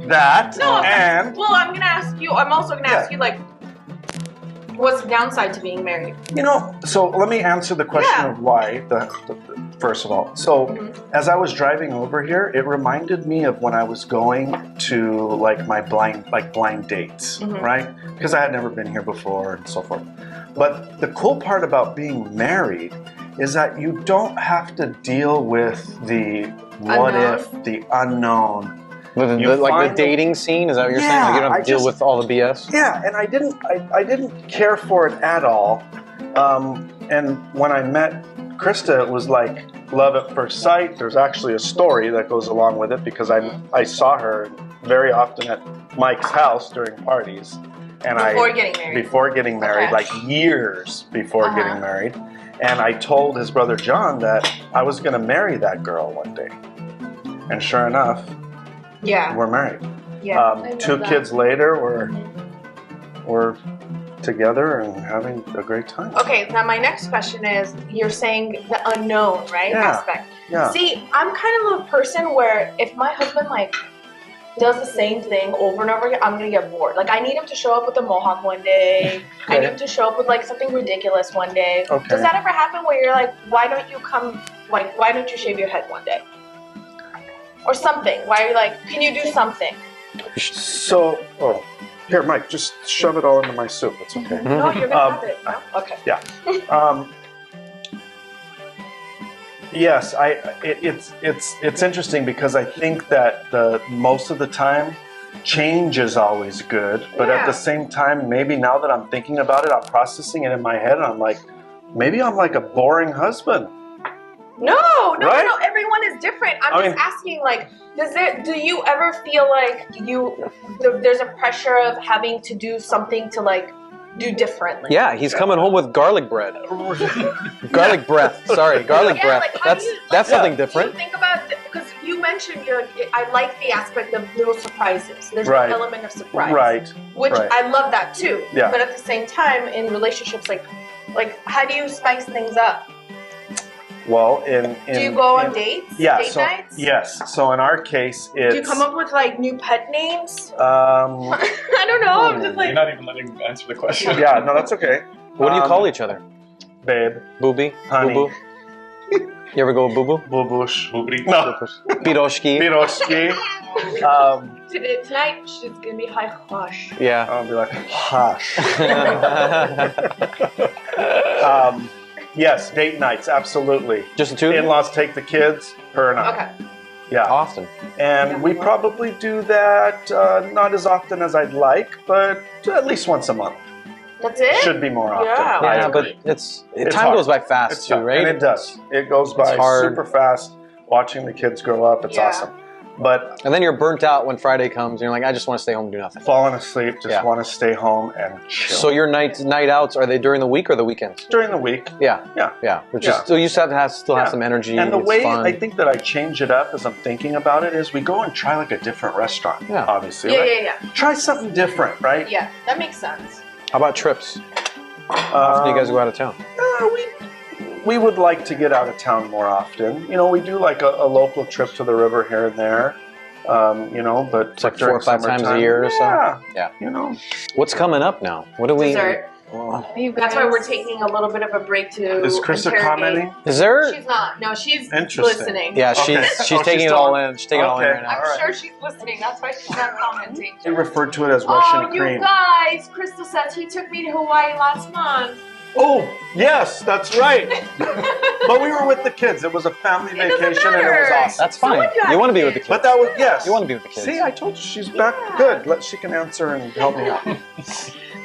That No, and Well, I'm gonna ask you. I'm also gonna ask Yeah. you, like, what's the downside to being married? so let me answer the question Yeah. of why. First of all, so Mhm. as I was driving over here, it reminded me of when I was going to like my blind dates, Mhm. right? Because I had never been here before and so forth. But the cool part about being married is that you don't have to deal with the what Unknown. if, the unknown. You Like the find the- dating scene, is that what you're saying? Like you don't Yeah, have to deal with all the BS? Yeah, and I didn't care for it at all. And when I met Krista, it was like love at first sight. There's actually a story that goes along with it because I saw her very often at Mike's house during parties, and Before getting married. okay. Okay. Like years before Uh-huh. getting married. And I told his brother John that I was going to marry that girl one day, and sure enough, Yeah. we're married. Yeah. I love 2 that. kids later, we're together and having a great time. Okay. Now my next question is: you're saying the unknown, right? Yeah. Aspect. Yeah. See, I'm kind of a person where if my husband like does the same thing over and over again, I'm gonna get bored. Like I need him to show up with a mohawk one day. I need him to show up with like something ridiculous one day. Okay. Does that ever happen where you're like, why don't you shave your head one day? Or something. Why are you like, can you do something? So, here, Mike, just shove it all into my soup. It's okay. No, you're gonna have it. No? Okay. Yes, it's interesting because I think that most of the time change is always good, but at Yeah. the same time, maybe now that I'm thinking about it, I'm processing it in my head, and I'm like, maybe I'm like a boring husband. No, Right? no. Everyone is different. I'm just asking, like, do you ever feel like there's a pressure of having to do something to like do differently? Yeah, he's coming home with garlic bread. Garlic breath. Sorry, garlic Yeah, breath. like, how do That's you- something Do different. you think about because you mentioned I like the aspect of little surprises. There's Right. an element of surprise, Right. Which right. I love that too. Yeah. But at the same time, in relationships, like how do you spice things up? Well, Do you go on dates? Yeah. Date nights? Yes. So in our case, it's. Do you come up with like new pet names? Um, I don't know. I'm just You're like. not even letting me answer the question. yeah. No, that's okay. What do you call each other? Babe, Booby? honey, Boo boo? You ever go with boo boo? bubush, Bubri. no, Piroshki? piroshki. Tonight she's gonna be high hush. Yeah. I'll be like, hush. Yes, date nights, absolutely. Just the two of you? In-laws take the kids, her and I. Okay. Yeah. Often. And we probably do that not as often as I'd like, but at least once a month. That's it? Should be more often. Yeah. I Yeah, but agree. it's It's time hard. goes by fast It's too, tough. right? And it does. It goes by hard. super fast. Watching the kids grow up, it's Yeah. awesome. But And then you're burnt out when Friday comes. And you're like, I just want to stay home and do nothing. falling asleep, just Yeah. want to stay home and chill. So your night outs, are they during the week or the weekends? During the week. Yeah. Yeah. Yeah. Which Yeah. is still, you still have Yeah. some energy. And the it's way fun. I think that I change it up as I'm thinking about it is we go and try like a different restaurant, Yeah. obviously. Yeah, right? yeah, Try something different, right? yeah. Yeah, that makes sense. How about trips? How often do you guys go out of town? We would like to get out of town more often. You know, we do like a local trip to the river here and there. You know, but It's like during 4 or 5 times a summertime, year or so? Yeah. Yeah. You know. What's coming up now? What do we? Dessert. Oh. That's why we're taking a little bit of a break to Is Krista interrogate. commenting? Is there? She's not. No, she's Interesting. listening. Yeah, she's Okay. she's Oh, taking she's it all still- in. She's taking it all in Okay. right now. I'm Alright. sure she's listening. That's why she's not commenting. They referred to it as Russian Oh, you cream. guys! Crystal says he took me to Hawaii last month. Oh, yes, that's right. But we were with the kids. It was a family It doesn't vacation and it was matter. awesome. That's fine. would you have You want to be with kids? the kids. But that was, yes. You want to be with the kids. See, I told you she's back. Yeah. Good. She can answer and help me out.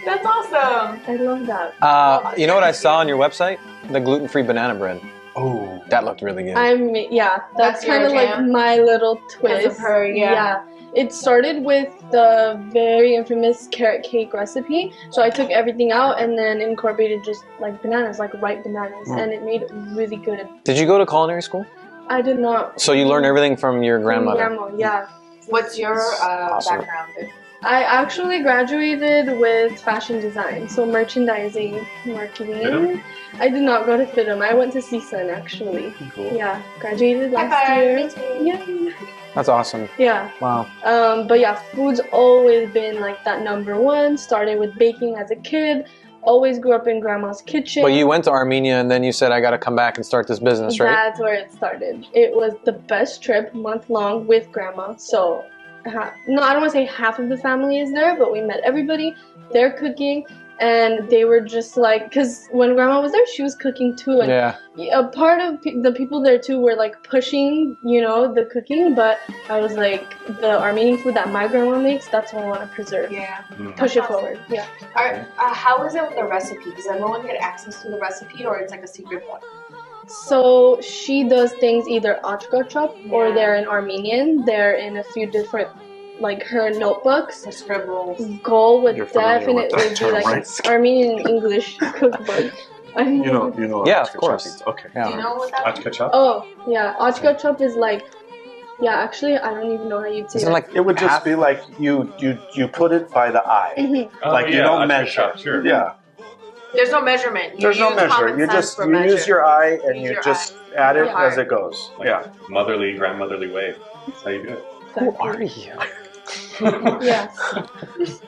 That's awesome. I love that. You know what I saw on your website? The gluten-free banana bread. Oh. That looked really good. That's That's your kind of like jam? my little twist. of her, yeah. It started with the very infamous carrot cake recipe. So I took everything out and then incorporated just like bananas, like ripe bananas, and it made it really good. Did you go to culinary school? I did not. So you learned everything from your grandmother. Grandma, yeah. What's your Awesome. background? I actually graduated with fashion design, so merchandising, marketing. FITM? I did not go to FITM. I went to CSUN actually. Cool. Yeah, graduated last High year. five, me too. Yeah. That's awesome. Yeah. Wow. But yeah, food's always been like that number one. Started with baking as a kid. Always grew up in grandma's kitchen. But you went to Armenia and then you said, I got to come back and start this business, right? That's where it started. It was the best trip, month long with grandma. So, no, I don't want to say half of the family is there, but we met everybody. They're cooking. And they were just like, because when grandma was there, she was cooking too. And Yeah. a part of the people there too were like pushing, the cooking. But I was like, the Armenian food that my grandma makes, that's what I want to preserve. Yeah. Push it forward. Yeah. How is it with the recipe? Does everyone get access to the recipe, or it's like a secret book? So she does things either achka chop or Yeah. they're in Armenian. They're in a few different, like her notebooks. The scribbles. Goal would You're familiar with definitely that be term, like right? an Armenian English cookbook. You know. Yeah, Achka of course. chop means. Okay. Do you Yeah. know what that Achka chop? Oh, yeah. Achka chop is like, yeah, actually, I don't even know how you'd say Isn't it. like It would just half- be like you put it by the eye. Mhm. Oh, Like you yeah, don't achka measure. chop, sure. Yeah. There's no measurement. You There's no use measure. common You sense just for you use measure. your eye and Use you your just add it Yeah. as it goes. Like Yeah. motherly, grandmotherly way. That's how you do it. Who are you? Yeah.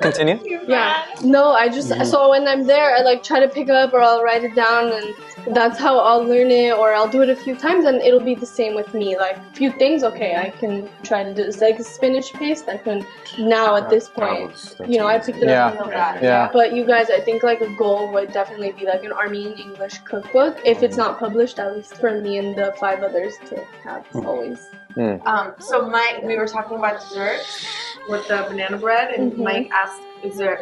Continue. Yeah. No, I just, so when I'm there, I like try to pick up or I'll write it down and that's how I'll learn it, or I'll do it a few times and it'll be the same with me. Like a few things, okay, I can try to do this. Like spinach paste, I can now at this point, I picked it Yeah. up and know that. Yeah. But you guys, I think like a goal would definitely be like an Armenian English cookbook. If it's not published, at least for me and the 5 others to have always. So we were talking about desserts with the banana bread, and Mhm. Mike asked,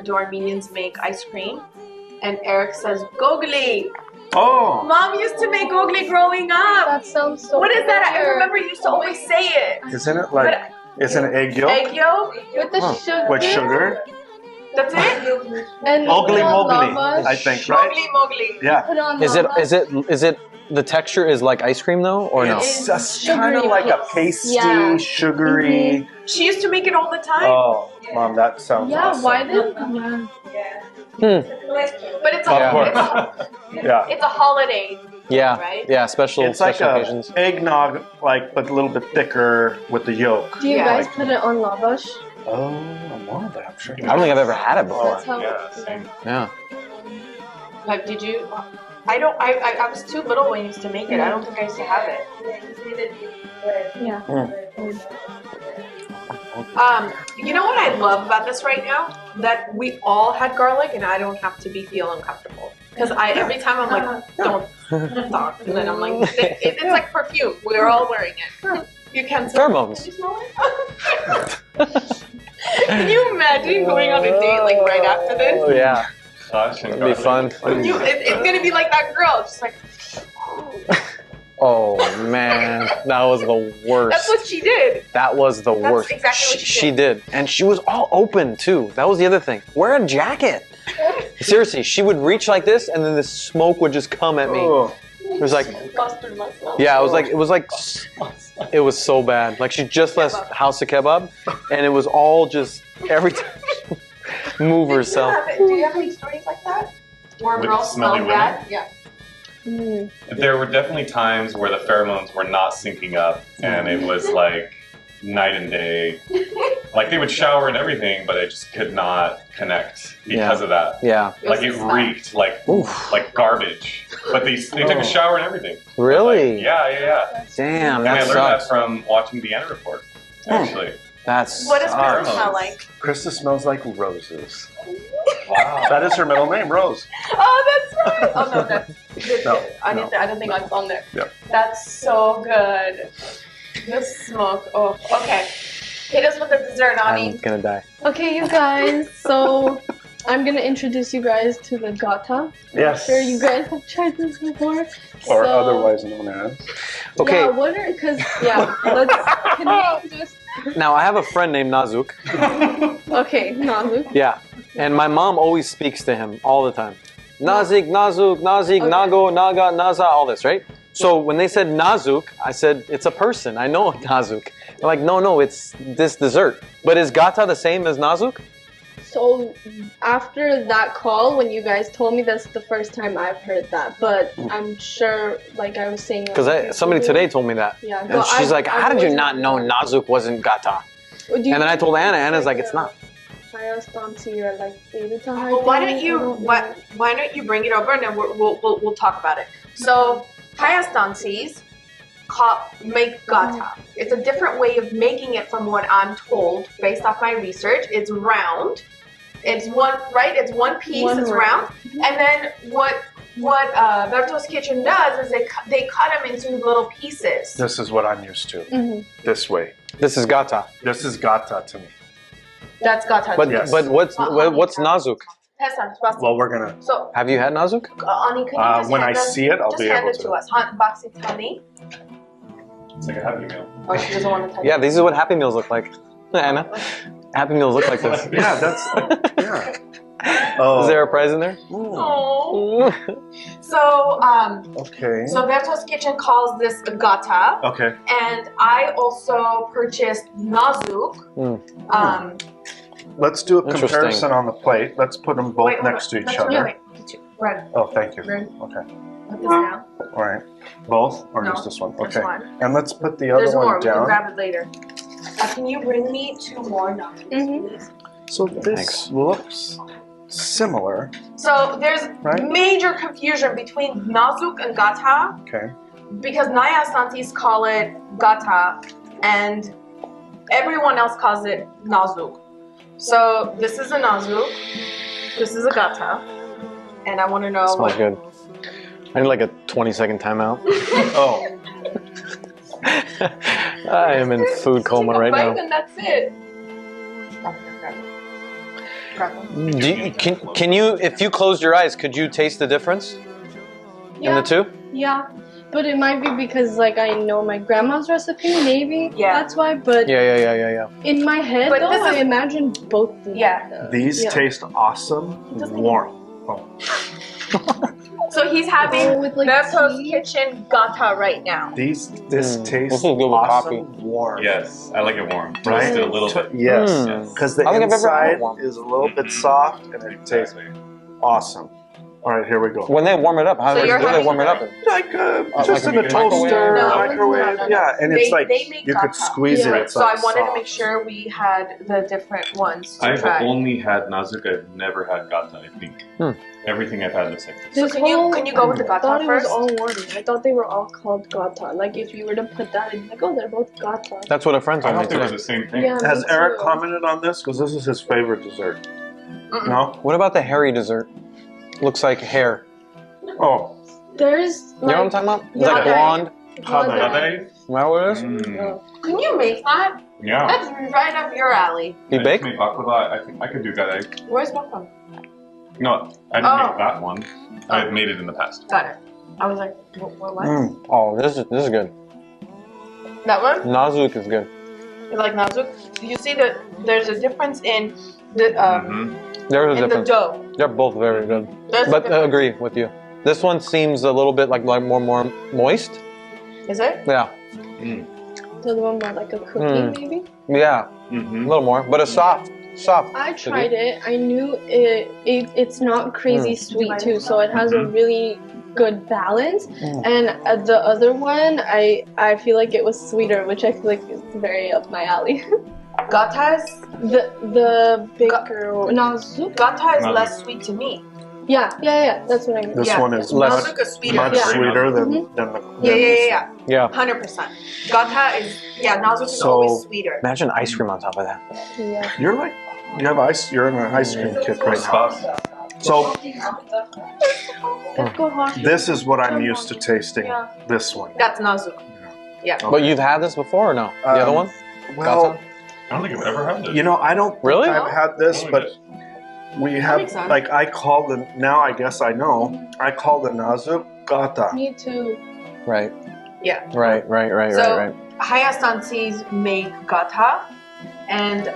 do Armenians make ice cream? And Eric says, gogli. Oh. Mom used to make gogli growing up. That sounds so What is that? I familiar. remember you used to always say it. Isn't it like it's an egg yolk Egg yolk? With the sugar. with sugar? That's it? And Ogly put on mogly, lava, I think, right? Mogli mogli. Yeah. Put on Is it lava. the texture is like ice cream though, or no? It's just Sugary kind of like a paste. pasty, Yeah. sugary. She used to make it all the time. Oh, Mom, that sounds Yeah, awesome. why did? But it's Of a, course. Yeah. it's a holiday. Yeah. Right? Yeah. Special It's like special a occasions. eggnog, but a little bit thicker with the yolk. Do you Yeah. guys put it on lavash? Oh, well, I'm sure. I don't think I've ever had it before. That's how. Yeah, same. Yeah. Like, did you? I don't. I was too little when I used to make it. I don't think I used to have it. Yeah. You know what I love about this right now? That we all had garlic and I don't have to feel uncomfortable. Because every time I'm like, don't talk. And then I'm like, it's like perfume. We're all wearing it. You can smell Pheromones. Can you smell it? Can you imagine going on a date like right after this? Oh yeah, Gosh, and that'd be fun. It's gonna be like that girl, just like. Oh man, that was the worst. That's what she did. That was the That's worst. exactly what She did, and she was all open too. That was the other thing. Wear a jacket. Seriously, she would reach like this, and then the smoke would just come at me. Oh. It was like, yeah, it was so bad. Like she just left House of Kebab, and it was all just every time she move herself. Do you have any stories like that? Where With girls smelly smell women? bad? Yeah. There were definitely times where the pheromones were not syncing up, and it was like night and day. Like they would shower and everything, but I just could not connect because of that. Yeah. Like it reeked like garbage. But they took a shower and everything. Really? Like, yeah. Damn, And that I learned sucks. that from watching the Anna Report, actually. That's What does Sorry. Krista smell like? Krista smells like roses. Wow. That is her middle name, Rose. Oh, that's right. Oh no, that's. No, I don't think that's on there. That's so good. The smoke. Oh, okay. Hit us with the dessert, I'm Ani. gonna die. Okay, you guys. So I'm gonna introduce you guys to the gata. Yes. I'm sure you guys have tried this before. Or So, otherwise known as. Okay, Yeah. Can we just? now I have a friend named Nazuk. Okay, Nazu. Yeah, and my mom always speaks to him all the time. Nazik, Nazuk, Nazik, Okay. Nago, Naga, Naza, all this, right? So when they said Nazuk, I said, it's a person. I know Nazuk. They're like, no, it's this dessert. But is Gata the same as Nazuk? So after that call, when you guys told me, that's the first time I've heard that. But I'm sure, like I was saying, Because somebody today told me that. Yeah. And she's like, how did you not know Nazuk wasn't Gata? And then I told Anna. Anna's like, it's not. Or like beta Well, why don't you bring it over and then we'll talk about it. So Hayastansis make gata. It's a different way of making it from what I'm told based off my research. It's round. It's one piece. One it's round. And then what Verto's Kitchen does is they cut them into little pieces. This is what I'm used to. Mm-hmm. This way. This is Gata. This is gata to me. That's gata. But Yes. but what's Nazuk? Well, we're gonna. So Have you had Nazuk? Ani, can you just When hand I see it, I'll just be hand able it to to. us. Box it to me. It's like a Happy Meal. Oh, she doesn't want to touch Yeah, these is what Happy Meals look like. Anna, Happy Meals look like this. Yeah, that's. Yeah. Oh. Is there a prize in there? Oh. So, Okay. so Verto's Kitchen calls this gata, Okay. and I also purchased nazuk. Let's do a Interesting. comparison on the plate. Let's put them both Wait, hold next on. to each Let's other. wait. Brad, Oh, thank you. Brad, Okay. put this down. All right. Both or No, just this one? This Okay. one. And let's put the other There's more. one We can down. grab it later. Can you bring me 2 more nazuks, please? So this Thanks. looks similar. So there's Right. major confusion between nazuk and gata Okay. because Nayastantis call it gata and everyone else calls it nazuk. So this is a nazuk, this is a gata, and I want to know Smells good. I need like a 20-second timeout. Oh. I am in food coma Take a right bite now. and that's it. Can you, if you closed your eyes, could you taste the difference in the two? Yeah, but it might be because like I know my grandma's recipe, maybe. Yeah. That's why. But Yeah. in my head, But though, this I is- imagine both. Yeah. These Yeah. taste awesome. Warm. Oh. So he's having Oh, with, like, Verto's tea? Kitchen gata right now. This This tastes is good with awesome. coffee. Warm. Yes, I like it warm. Right? Toasted a little bit. Yes. Mm. Because the I don't think I've ever had inside one. is a little bit soft and it tastes Exactly. awesome. All right, here we go. When they warm it up, how So do you're they having warm it up? Like just like in a a microwave? toaster, No. microwave. No. Yeah, and it's like They make you could gatha. squeeze Yeah. it. It's So like I wanted to soft. make sure we had the different ones to I've try. only had nazuk. I've never had gata. I think everything I've had looks like this. So can you go with the I thought gatha it was first? all one. I thought they were all called gata. Like if you were to put that, it'd be like, oh, they're both gata. That's what a friend I told me thought they were today. the same thing. Yeah. Has Me Eric too. commented on this? Because this is his favorite dessert. No? What about the hairy dessert? Looks like hair. Oh, There's You know what I'm like, talking about? It's yeah, like okay. blonde. Hade. Are Is that what it is? they? Mm. Can you make that? Yeah. That's right up your alley. You I bake? just made baklava. I think I could do gata. Where's that from? No, I didn't Oh. make that one. I've made it in the past. Got it. I was like, what? Oh, this is good. That one? Nazuk is good. You like nazuk? You see that there's a difference in the There's a in the difference. dough. They're both very good. There's a But I difference. agree with you. This one seems a little bit like more moist. Is it? Yeah, the other one more like a cookie, Mm. maybe. yeah, a Mm-hmm. little more, but it's soft. I tried it. I knew it's not crazy sweet too, so it has a really good balance. And the other one, I feel like it was sweeter, which I feel like is very up my alley. Gatas? The baker nazuk. Gata is Nazuk. less sweet to me. Yeah, that's what I mean. this Yeah. one is Less- Nazuk is sweeter. much Yeah. sweeter than the. Yeah. Yeah. 100%. Gata is, Nazuk is So- always sweeter. Imagine ice cream on top of that. Yeah. You're like, you have ice. You're in an ice cream kick right now. So this is what I'm used to tasting. Yeah. This one. That's Nazuk. But you've had this before or no? The other one? Well, Gata? I don't think I've ever had this. you know, I don't think Really? I've had this, Only but this. we makes have sense. like I call the now. I guess I know. I call the nazuk gata. Me too. Right. Yeah. Right. So- Hayastansis make gata, and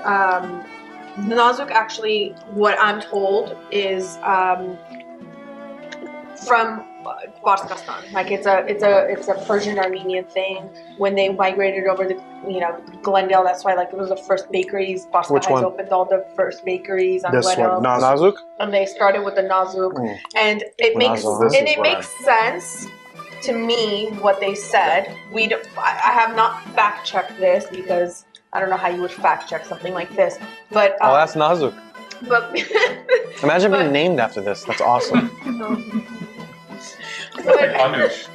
Nazuk actually, what I'm told, is from Barsakastan. Like it's a Persian Armenian thing. When they migrated over to Glendale, that's why like it was the first bakeries. Which Barsakastan one? opened all the first bakeries on This Glendale. one, nazuk. Nazuk? And they started with the Nazuk, Mm. and it makes Nazuk. This and is it what makes sense to me what they said. I have not fact checked this because I don't know how you would fact check something like this, but Oh, that's Nazuk. but Imagine But- being named after this. That's awesome. It's like anush,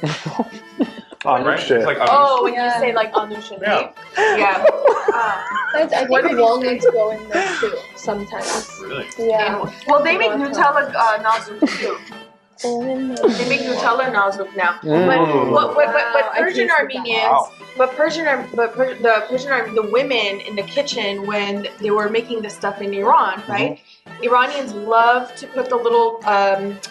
Oh, right? shit. It's like anush. oh, when Yeah. you say like anush and Yeah. beef, yeah. I What did think you walnuts go in there too sometimes. Really? Yeah. Well, they make Nutella nazuk too. Oh my They make Nutella nazuk now. Mm. But Wow, I Persian tasted that. Armenians, Wow. the women in the kitchen when they were making this stuff in Iran, right? Iranians love to put the little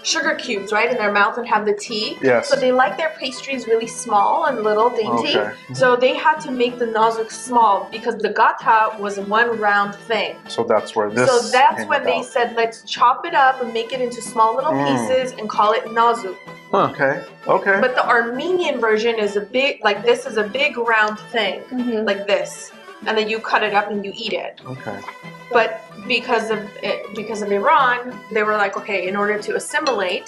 sugar cubes right in their mouth and have the tea. Yes. So they like their pastries really small and little dainty. Okay. So they had to make the nazuk small because the gata was one round thing. So that's where this. So that's came when they about. said, let's chop it up and make it into small little pieces and call it nazuk. Okay. Okay. But the Armenian version is a big, like this is a big round thing, Mhm. like this, and then you cut it up and you eat it. Okay. But because of Iran, they were like, okay, in order to assimilate,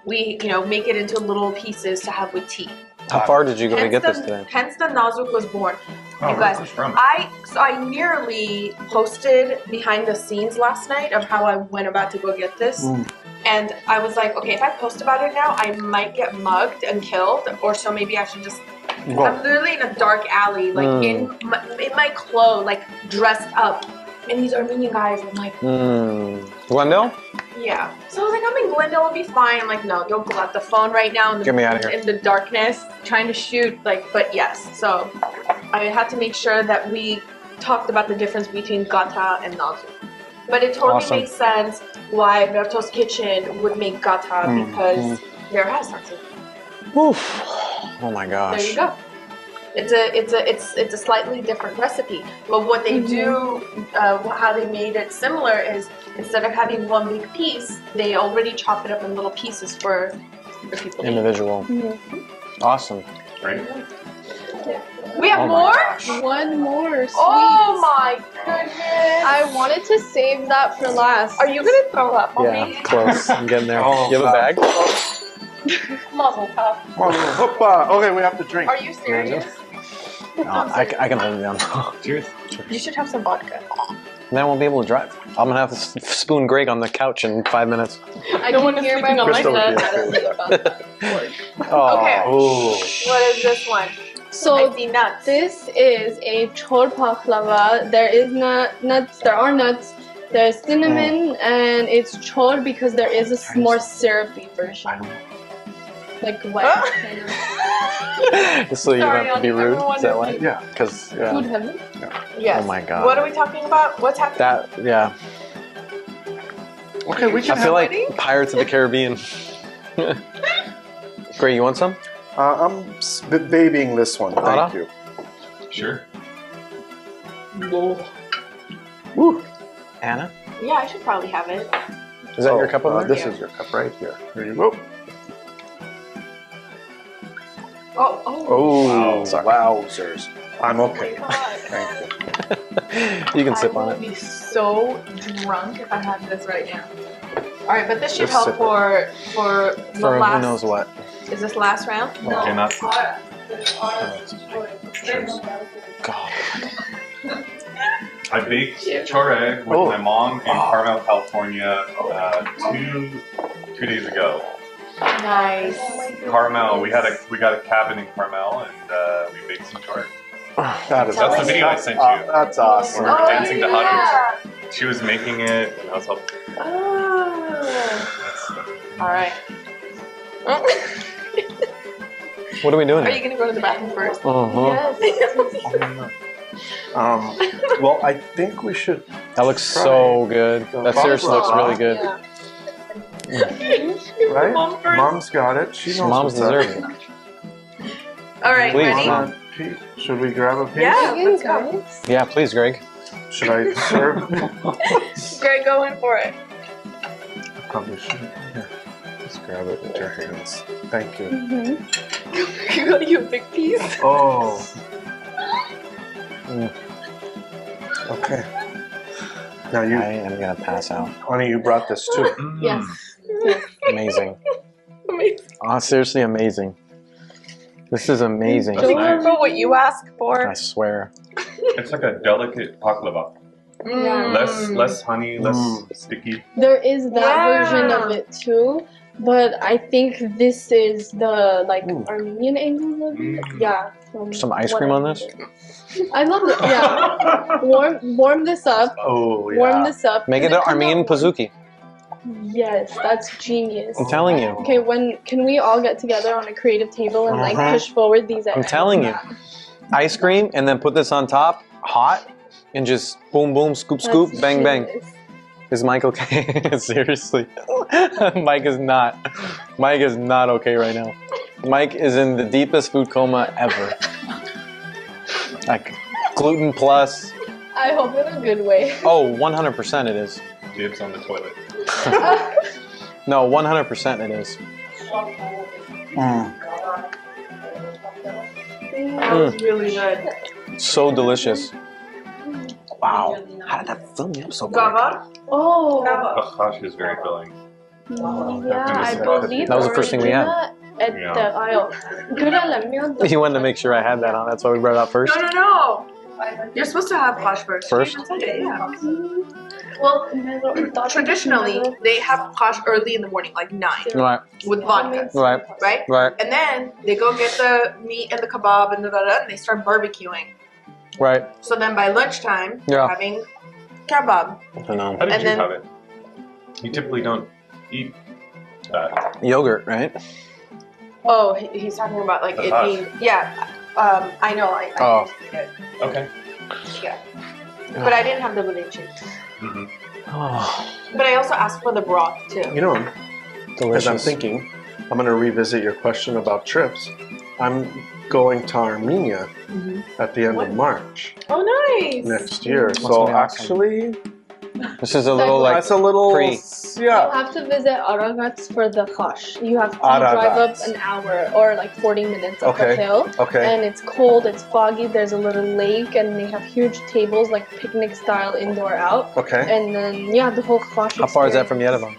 we make it into little pieces to have with tea. How far did you go to get this today? Hence the nazuk was born. Oh, You guys, where's this from? I nearly posted behind the scenes last night of how I went about to go get this. And I was like, okay, if I post about it now, I might get mugged and killed, or so maybe I should just. Go. I'm literally in a dark alley, like in my clothes, like dressed up, and these Armenian guys. I'm like, Glendale? yeah. So I was like, I'm in Glendale, it'll be fine. I'm like, no, don't pull out the phone right now. Get me outta here. In the darkness, trying to shoot, but yes. So I had to make sure that we talked about the difference between gata and nazuk. But it totally Awesome. makes sense why Verto's Kitchen would make gata because they're Hayastansis. Oof. Oh my gosh. There you go. It's a slightly different recipe, but what they do, how they made it similar is instead of having one big piece, they already chop it up in little pieces for people to eat. Individual. Awesome. Right? We have Oh my more? gosh. One more. Sweet. Oh my goodness. I wanted to save that for last. Are you gonna throw up on Yeah, me? close. I'm getting there. Oh, You have a bag? Muzzle tough. Hoppa. Okay, we have to drink. Are you serious? I can hold it down. Cheers. You should have some vodka. Then I won't be able to drive. I'm gonna have to spoon Greg on the couch in 5 minutes. I can hear my Crystal would be bed. Oh. Okay. Oh. What is this one? So I see nuts. this is a chor baklava. There is not nuts. There are nuts. There's cinnamon, and it's chor because there is a more syrupy version, like wet. Kind of. Just so you don't have to be rude. Is that why? Yeah. Because Food heaven. Yes. Oh my God. What are we talking about? What's happening? that, yeah. Okay, we I can feel have. like Pirates of the Caribbean. Greg, you want some? I'm babying this one. Thank Anna? you. Sure. Woo. Anna, Yeah, I should probably have it. is that your cup over there? This is your cup right here. Here you go. Oh. Oh, Sorry. wowzers. I'm Oh okay. my God. Thank you. You can sip I on will it. be so drunk if I had this right now. All right, but this should Just help sip it. for the For last. who knows what. Is this last round? Okay, not. God. I baked chore with my mom in Carmel, California, 2 days ago. Nice. Carmel, we got a cabin in Carmel, and we baked some chore. That is That's the video I sent you. That's awesome. We were dancing to yeah. Hot. She was making it, and I was helping. Oh. All right. What are we doing Are here? you gonna go to the bathroom first? Uh-huh. Yes. Well, I think we should. That looks so good. That seriously looks really good. Yeah. Right? Mom first. Mom's got it. She knows Mom's what's up. deserving. All right, Please, ready? Mom. Should we grab a piece? Yeah. Again, let's go. guys. Yeah, please, Greg. Should I serve? Greg, go in for it. Probably should. Here. Just grab it with your hands. Thank you. You got you a big piece. Oh. Okay. Now I you, am gonna pass out. honey, you brought this too. Yes. Amazing. Seriously amazing. This is amazing. Do you remember what you asked I for? swear. It's like a delicate baklava. Yeah. Less honey, less sticky. There is that Yeah. version of it too, but I think this is the Armenian angle of it. Yeah. from Some ice what cream I on this? I love it. Yeah. Warm this up. Oh Warm yeah. this up. Make it an Armenian pizookie. Yes, that's genius. I'm telling you. Okay, when can we all get together on a creative table and Uh-huh. push forward these I'm ideas? telling you. Ice cream and then put this on top, hot, and just boom, boom, scoop, That's scoop, bang, bang. genius. Is Mike okay? Seriously. Mike is not. Mike is not okay right now. Mike is in the deepest food coma ever. Like gluten plus. I hope in a good way. Oh, 100% it is. Dibs on the toilet. No, 100% it is. That was really good. So delicious. Wow. How did that fill me up so quick? Gavar? Oh, The hash is very filling. yeah, I believe That was the first thing we had. At Yeah. the aisle. You wanted to make sure I had that on. That's why we brought it out first. No. You're supposed to have posh first. First? You even said it, yeah. Well, traditionally, they have posh early in the morning, like 9, Right, with vodka, right, right? right, And then they go get the meat and the kebab and and they start barbecuing. right. So then by lunchtime, Yeah. they're having kebab. I don't know. How did And you then- have it? You typically don't eat that. Yogurt, right? Oh, he's talking about like The it hush. being, yeah. I know. I Oh. used it. Okay. Yeah. But I didn't have the leche. Mm-hmm. Oh, But I also asked for the broth too. You know, as delicious. I'm thinking, I'm going to revisit your question about trips. I'm going to Armenia at the end of March Oh, nice. next year. That's So gonna be awesome. actually, This is a little like That's a little. pre. You Yeah. have to visit Aragats for the khash. You have to drive up Aragats. an hour or like 40 minutes up Okay. the hill. Okay. And it's cold, it's foggy, there's a little lake, and they have huge tables, like picnic style, indoor out. Okay. And then, yeah, the whole khash How far is that from experience. Yerevan?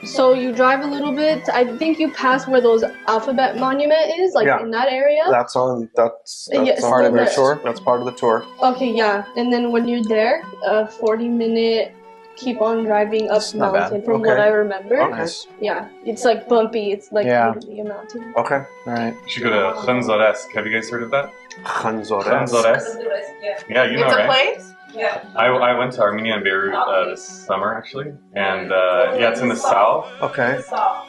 So you drive a little bit. I think you pass where those alphabet monument is, like Yeah. in that area. That's on. That's Yes, on part of the your list. tour? That's part of the tour. Okay, yeah. And then when you're there, 40-minute keep on driving up It's not bad. mountain from Okay. what I remember. Okay. Nice. Yeah, it's like bumpy. It's like Yeah. literally a mountain. Okay. All right. You should go to Khanzoresk. Have you guys heard of that? Khanzoresk. Khanzoresk? Yeah. Yeah, you know, It's a right? place? Yeah. I went to Armenia and Beirut this summer, actually. And yeah, it's in the south. Okay.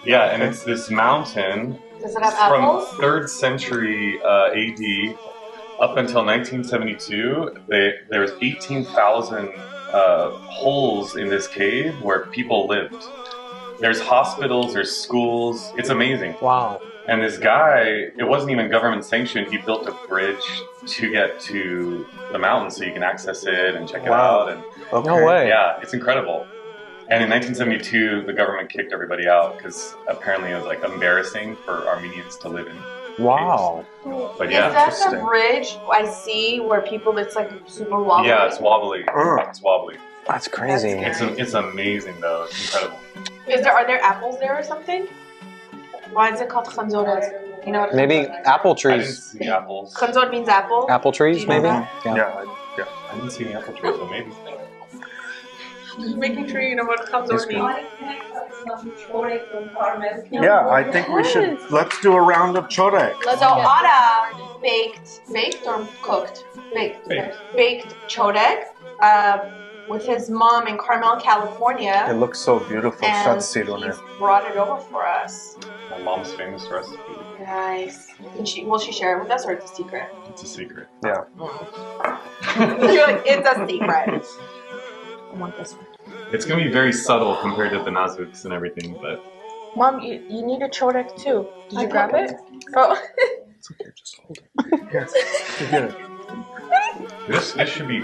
Yeah, and it's this mountain Does it have from apples? 3rd century AD up until 1972. There was 18,000 holes in this cave where people lived. There's hospitals, there's schools. It's amazing. Wow. And this guy, it wasn't even government sanctioned. He built a bridge to get to the mountain so you can access it and check it Wow. out. And Okay. No way. yeah, it's incredible. And in 1972, the government kicked everybody out because apparently it was like embarrassing for Armenians to live in. Wow. But Is yeah, that interesting. the bridge I see where people, it's like super wobbly? yeah, it's wobbly. It's wobbly. That's crazy. It's amazing though. It's incredible. Are there apples there or something? Why is it called Khanzores? You know what Maybe Khanzor is? apple I didn't trees. see apples. Khanzor means apple. Apple trees, You know maybe? that? Yeah. I didn't see any apple trees, but maybe. Just making sure you know what Khanzor means. Yeah. I think we should. Let's do a round of chorek. Let's So go. Ada baked or cooked? Baked. Baked. Baked chodek with his mom in Carmel, California. It looks so beautiful. And Shatsirone. he's brought it over for us. My mom's famous recipe. Nice. Will she share it with us or it's a secret? It's a secret. Yeah. You're like, it's a secret. I want this one. It's gonna be very subtle compared to the nazuks and everything, but Mom, you need a chodek too. Did you I grab got it? Oh. It's okay. Just hold it. Here. You get it. this should be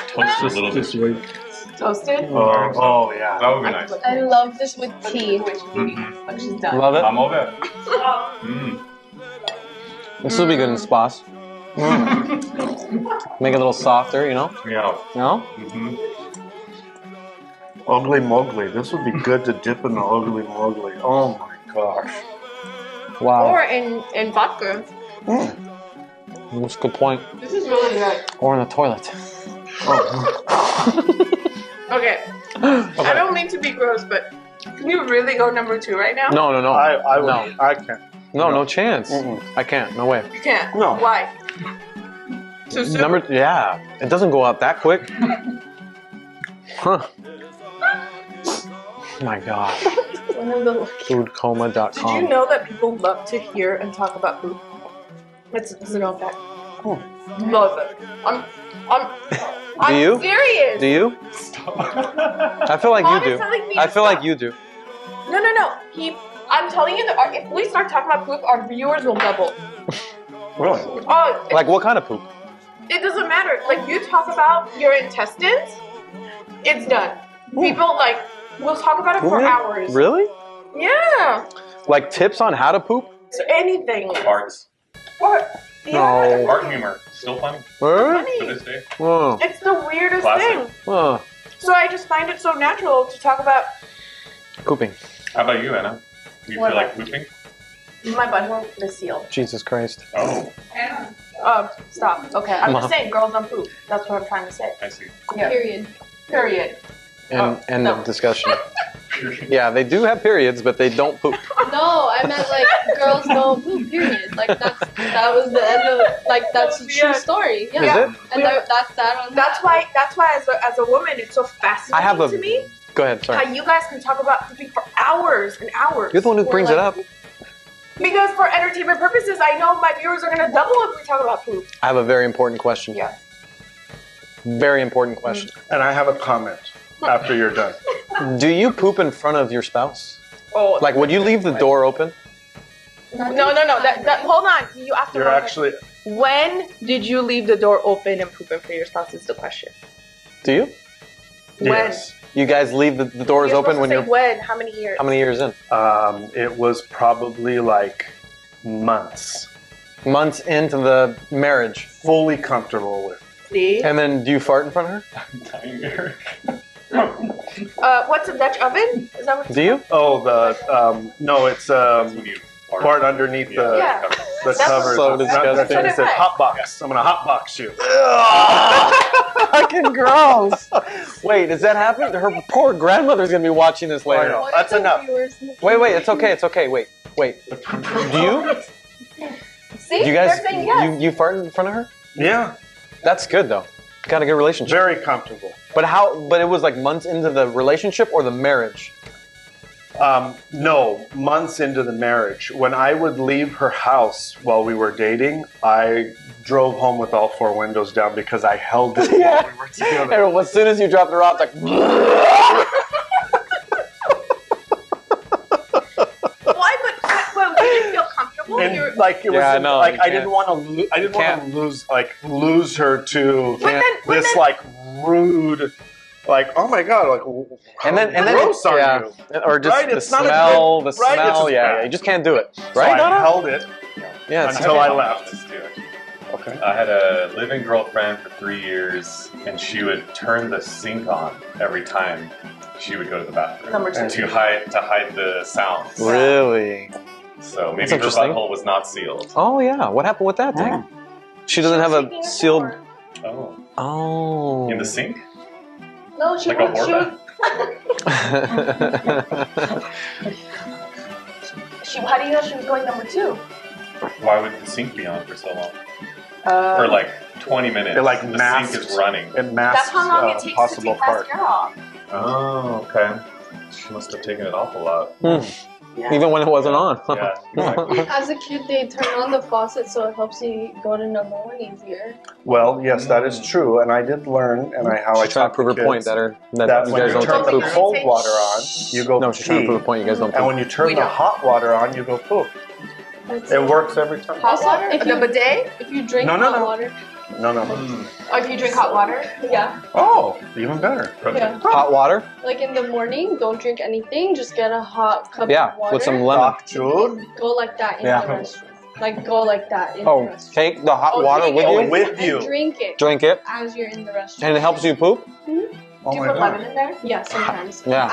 toasted a little bit. wait. Toasted? Oh yeah. That would be nice. I love this with tea. Mhm. When she's done. Love it. I'm over. Mm. This will be good in spas. Make it a little softer, you know? Yeah. No? Mm-hmm. Ugly Mowgli. This would be good to dip in the Ugly Mowgli. Oh my gosh. Wow. Or in vodka. That's a good point. This is really good. Or in the toilet. Okay. I don't mean to be gross, but can you really go number 2 right now? No, no, no. I would. No. I can't. No chance. Mm-mm. I can't. No way. You can't. No. Why? Too soon? Yeah. It doesn't go out that quick. Huh. Oh my gosh. One of the- Foodcoma.com. Did you know that people love to hear and talk about food? It's a known fact. Love it. I'm Do you? serious. Do you? I feel like Mom you is do. telling me I to feel like stop. you do. No. I'm telling you that if we start talking about poop, our viewers will double. Really? Oh, Like what kind of poop? it doesn't matter. Like you talk about your intestines, it's done. People like we'll talk about it for hours. Really? Yeah. Like tips on how to poop? So anything. Farts. Or yeah. No. Fart humor. Still funny Huh? to Funny. this day. Oh. It's the weirdest Classic. thing. Oh. So I just find it so natural to talk about Pooping. How about you, Anna? You What feel like about- pooping? my butthole is sealed. Jesus Christ. Oh, Stop. Okay, I'm Mom. just saying girls don't poop. That's what I'm trying to say. I see. Yeah. Period. Period. End no. of discussion. Yeah, they do have periods, but they don't poop. No, I meant like girls don't poop. Period. Like that was the end of that's a true Yeah. story. Yeah. Is it? And that's that on That's why as a woman it's so fascinating I have a- to me Go ahead, how sorry. you guys can talk about pooping for hours and hours. You're the one who We're brings it up. Because for entertainment purposes, I know my viewers are gonna double if we talk about poop. I have a very important question. Yeah. Very important question. And I have a comment after you're done. Do you poop in front of your spouse? Oh, Like, would you leave the door open? no. That hold on. You have to. You're actually. When did you leave the door open and poop in for your spouse? Is the question. Do you? Yes. You guys leave the doors open when you're... when? How many years? How many years in? It was probably like months. Months into the marriage. Fully comfortable with. See? And then do you fart in front of her? I'm dying, Eric. What's a Dutch oven? Is that what? Do you? Oh, no, it's That's when you part underneath the Yeah. the That's covers. so That's disgusting. what it said. Hot box. I'm gonna hot box you. Fucking gross. Wait, does that happen? Her poor grandmother's gonna be watching this I later. know. That's enough. Wait, it's okay. Wait. Do you? See? Do you guys? They're saying yes. You fart in front of her? Yeah, That's good though. Got a good relationship. very comfortable. But it was like months into the relationship or the marriage? No, months into the marriage. When I would leave her house while we were dating, I drove home with all 4 windows down because I held it Yeah. while we were together. And as soon as you dropped her off, it's like. Why? But you didn't feel comfortable. And You're- like it was, Yeah, I know, like you I can't. didn't want to, I didn't want to lose her to this like rude, like oh my god, like And then gross are you? or just Right? the It's not a smell, good- the right? smell. It's Yeah, you just can't do it, So right? I Donna? held it Yeah, it's until I I've been left. honest, too. Okay. I had a living girlfriend for 3 years, and she would turn the sink on every time she would go to the bathroom Number two. to hide the sounds. really. So maybe That's her interesting. butthole was not sealed. Oh yeah, what happened with that thing? She doesn't have a sealed. Oh, Oh. in the sink? No, she Like a would. She whore? would. How do you know she was going number 2? Why would the sink be on for so long? Uh, For like 20 minutes. It, like, the masks- sink is running. It masks that's how long it takes to possible take fart. mascara off. Oh, okay. She must have taken it off a lot. Yeah. Even when it wasn't on. Yeah, exactly. As a kid, they turn on the faucet so it helps you go to number 1 easier. Well, yes, that is true, and I did learn, and how I She's trying to taught prove the her point kids that that you when guys you don't turn take the poop. cold water on, you go No, she's trying to prove pee, a point. You guys don't and poop. when you turn We the don't. hot water on, you go poop. That's It works every time. Hot Also, water? if The you- bidet? If you drink No. hot water, No. Or if you drink hot water? yeah, Oh, even better. yeah. Hot water? Like in the morning, don't drink anything. Just get a hot cup Yeah, of water. with some lemon. Doc Jude. Go like that in Yeah. the restroom. Like go like that in the Oh, restroom. take the hot Oh, water drink with it you, Oh, with and you. drink it drink it, as you're in the restroom. and it helps you poop? Oh Do you my put god. lemon in there? Yeah, sometimes. Yeah.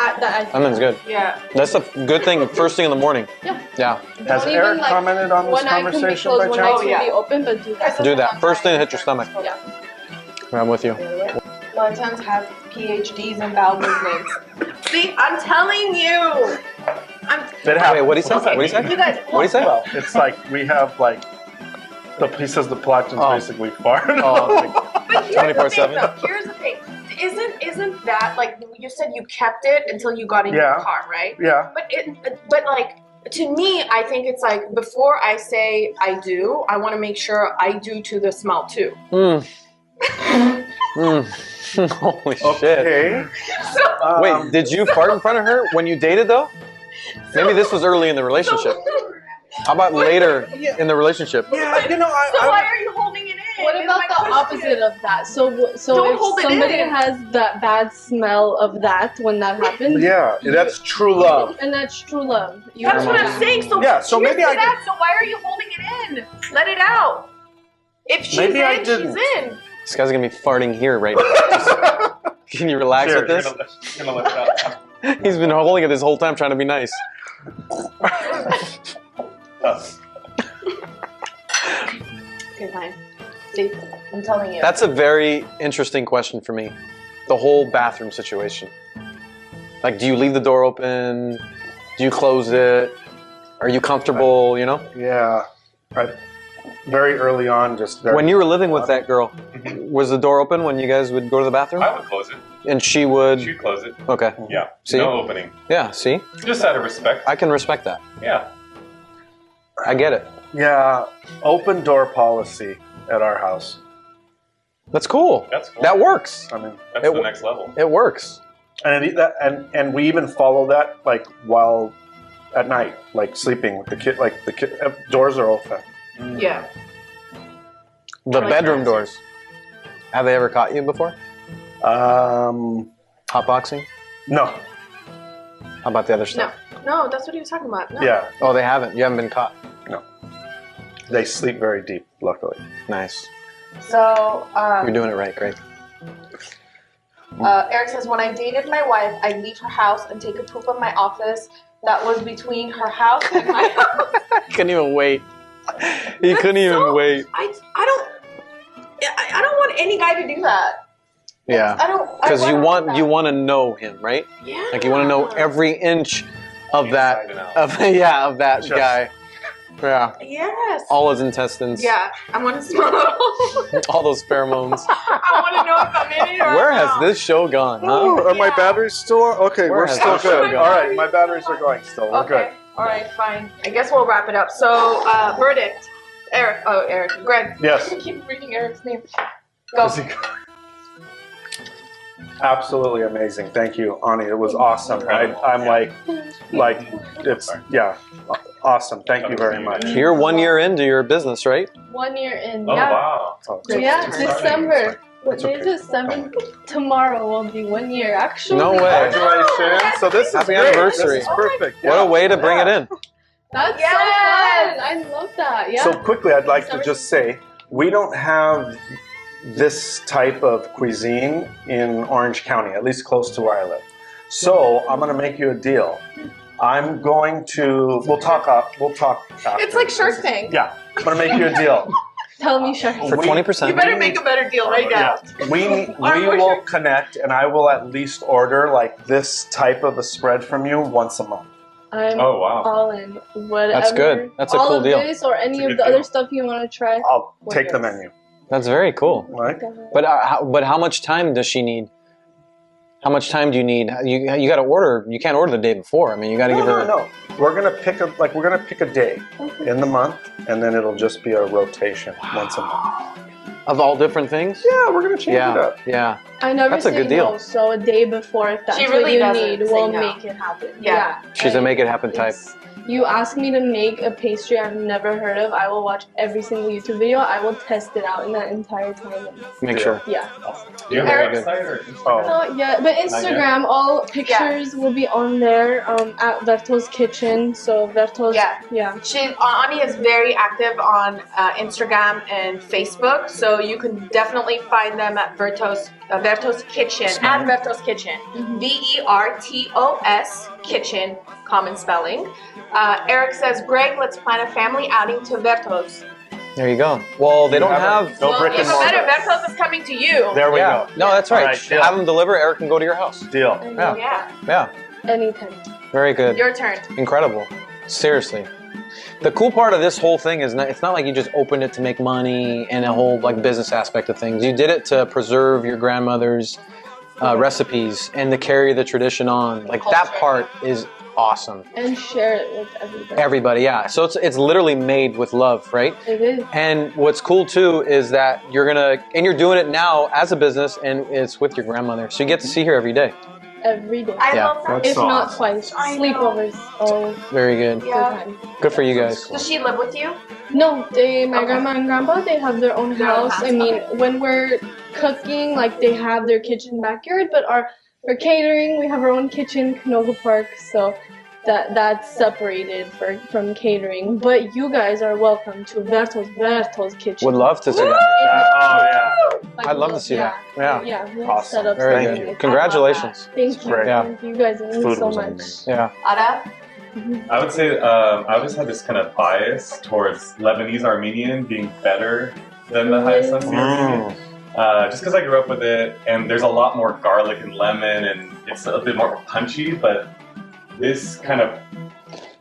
Lemon's good. Yeah. That's a good thing first thing in the morning. Yeah. Yeah. Has Don't Eric even, like, commented on this One eye can be conversation closed, by one chance? eye Oh, can yeah. be open, but do that. Do that. First thing that hits your stomach. Yeah. I'm with you. Montans have PhDs in bowel movements. See, I'm telling you. It happens. Wait, what did he say? What does that What did he say? mean? You guys. What did he say? Well, it's like we have like he says the Pulatians Oh. basically fart. Oh, But here's the thing, 24/7? though. Here's the thing. Isn't that like you said? You kept it until you got in Yeah. your car, right? Yeah. But like to me, I think it's like before I say I do, I want to make sure I do to the smell too. Holy shit. Okay. Wait, did you fart in front of her when you dated though? Maybe this was early in the relationship. How about later in the relationship? Yeah, you know, So why are you holding it in? What is about my the question. opposite of that? So Don't if hold it somebody in. has that bad smell of that when that happens, Yeah, that's true love. and that's true love. You That's know what that. I'm saying. So Yeah, so here's maybe to I that. So why are you holding it in? Let it out. If she's Maybe I in, didn't. she's in. This guy's gonna be farting here right now. Can you relax Here, with this? You're gonna let it out. He's been holding it this whole time trying to be nice. Okay, fine. See, I'm telling you. That's a very interesting question for me. The whole bathroom situation. Like, do you leave the door open? Do you close it? Are you comfortable, you know? Yeah. Very early on, just very, When you were living with that girl, was the door open when you guys would go to the bathroom? I would close it. And she would... She'd close it. Okay. Yeah. See? No opening. Yeah, see? Just out of respect. I can respect that. Yeah. I get it. yeah, open door policy at our house. That's cool. That's cool. That works. I mean, That's it the next level. It works. and we even follow that like while at night, like sleeping with the kid. Like the kid doors are open. yeah. The Like bedroom that. doors. Have they ever caught you before? Hotboxing? No. How about the other stuff? No, that's what he was talking about. No. Yeah. Oh, they haven't. You haven't been caught. No. They sleep very deep, luckily. Nice. So, You're doing it right, Greg. Eric says, when I dated my wife, I'd leave her house and take a poop in my office that was between her house and my house. Couldn't even wait. He couldn't even wait. I don't want any guy to do that. Yeah. I don't. Because I you wanna do that. want to know him, right? Yeah. Like you want to know every inch of that Inside and out. of that guy. Yeah. Yes. All his intestines. Yeah. I want to smell it all. All those pheromones. I want to know if I'm in it or Where not. has this show gone, huh? Oh, are my Yeah. batteries still on? Okay, Where we're has still this good. show All gone? right, my batteries are going still. We're Okay. All right. Fine. I guess we'll wrap it up. So, verdict. Eric. Oh, Eric. Greg. good. Yes. I keep reading Eric's name. Go. Absolutely amazing. Thank you, Ani. It was awesome. I'm like, it's, yeah, awesome. Thank you very much. You're 1 year into your business, right? 1 year in. Oh Yeah. wow. Oh, Yeah, December. What It's day okay. is it? 7th? Tomorrow will be 1 year. Actually. No way. Congratulations. So this is Happy great. anniversary. This is perfect. What a way to bring it in. That's Yes. so fun. I love that. Yeah. So quickly, I'd like to just say, we don't have this type of cuisine in Orange County, at least close to where I live. So I'm going to make you a deal. I'm going to, we'll talk after. It's like Shark Tank. Yeah, I'm going to make you a deal. Tell me, Shark. For We- 20%. You better make a better deal right now. Yeah, we will connect, and I will at least order like this type of a spread from you once a month. I'm Oh wow. all in. Whatever. That's good. That's a all cool of deal. This or any It's a of good the deal. other stuff you want to try. I'll take the Yes. menu. That's very cool. Right? But how much time does she need? How much time do you need? You got to order. You can't order the day before. I mean, you got to give her. No. We're gonna pick a day in the month, and then it'll just be a rotation once a month. Of all different things. Yeah, we're gonna change it Yeah, up. yeah. I never That's a say good deal. no, so a day before, if that's She what really you doesn't need, say we'll no. make it happen. Yeah. She's a make it happen type. You ask me to make a pastry I've never heard of, I will watch every single YouTube video. I will test it out in that entire time. Make sure. Yeah. Do you have Eric- a website or Instagram? Oh. Not yet, but Instagram, all pictures will be on there at Verto's Kitchen. So Verto's, yeah. Ani is very active on Instagram and Facebook, so you can definitely find them at Verto's Kitchen. At Verto's Kitchen, Vertos Kitchen, common spelling. Eric says, Greg, let's plan a family outing to Verto's. There you go. Well, they don't have. No Well, brick and even better, mortar. Verto's is coming to you. There we Yeah. go. No, that's right. All right, deal. Have them deliver. Eric can go to your house. Deal. Yeah. Yeah, Yeah. Anytime. Very good. your turn. Incredible. Seriously. The cool part of this whole thing is it's not like you just opened it to make money and a whole like business aspect of things. You did it to preserve your grandmother's recipes and to carry the tradition on. Like that part is awesome. And share it with everybody. Everybody, yeah. So it's literally made with love, right? It is. And what's cool too is that you're doing it now as a business, and it's with your grandmother, so you get to see her every day. Every day. I Yeah. love that. That's If not awesome. twice. I know. Sleepovers. Oh, Very good. good Yeah. time. Good for you guys. Does she live with you? No, my Okay. grandma and grandpa, they have their own Their own house. house, I mean, okay. when we're cooking, like they have their kitchen backyard, but for catering, we have our own kitchen, Canoga Park, so that's separated from catering. But you guys are welcome to Verto's Kitchen. Would love to see that. Oh yeah. Like, I'd love to see that. Yeah. Yeah, we'll Awesome. set up Very something good. like that. Congratulations. Thank you. Great. Yeah. Thank you guys. It means Food so was much. amazing. Yeah. Ada? I would say I always had this kind of bias towards Lebanese Armenian being better than the Hyacinth Armenian. Just because I grew up with it, and there's a lot more garlic and lemon, and it's a bit more punchy, but this kind of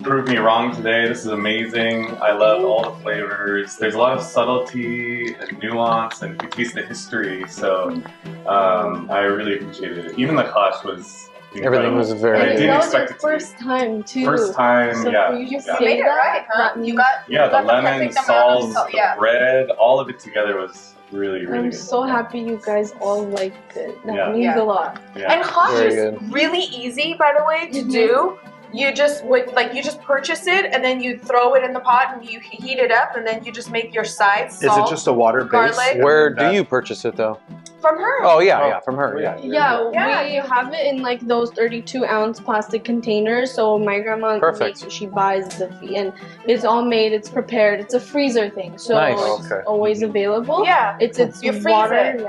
proved me wrong today. This is amazing. I love all the flavors. There's a lot of subtlety and nuance, and you can taste the history, so I really appreciated it. Even the klash was incredible. Everything was I very And didn't that was expect your it to be. first time too. First time, So yeah. for you to yeah. say You made it that, right, huh? that You got Yeah, you the got lemon, perfect amount of salt, the yeah. bread, all of it together was really, really I'm good. so happy you guys all liked it. That Yeah. means Yeah. a lot. Yeah. And klash Very is good. really easy, by the way, to do. You just you just purchase it and then you throw it in the pot and you heat it up and then you just make your sides. Is Salt. it just a water base? Garlic. Where do you purchase it though? From her. Oh yeah, from her. Yeah. Yeah, we have it in like those 32-ounce plastic containers. So my grandma Perfect. makes, she buys the fee, and it's all made, it's prepared. It's a freezer thing, so Nice. it's Okay. always available. Yeah. It's You freeze water. it.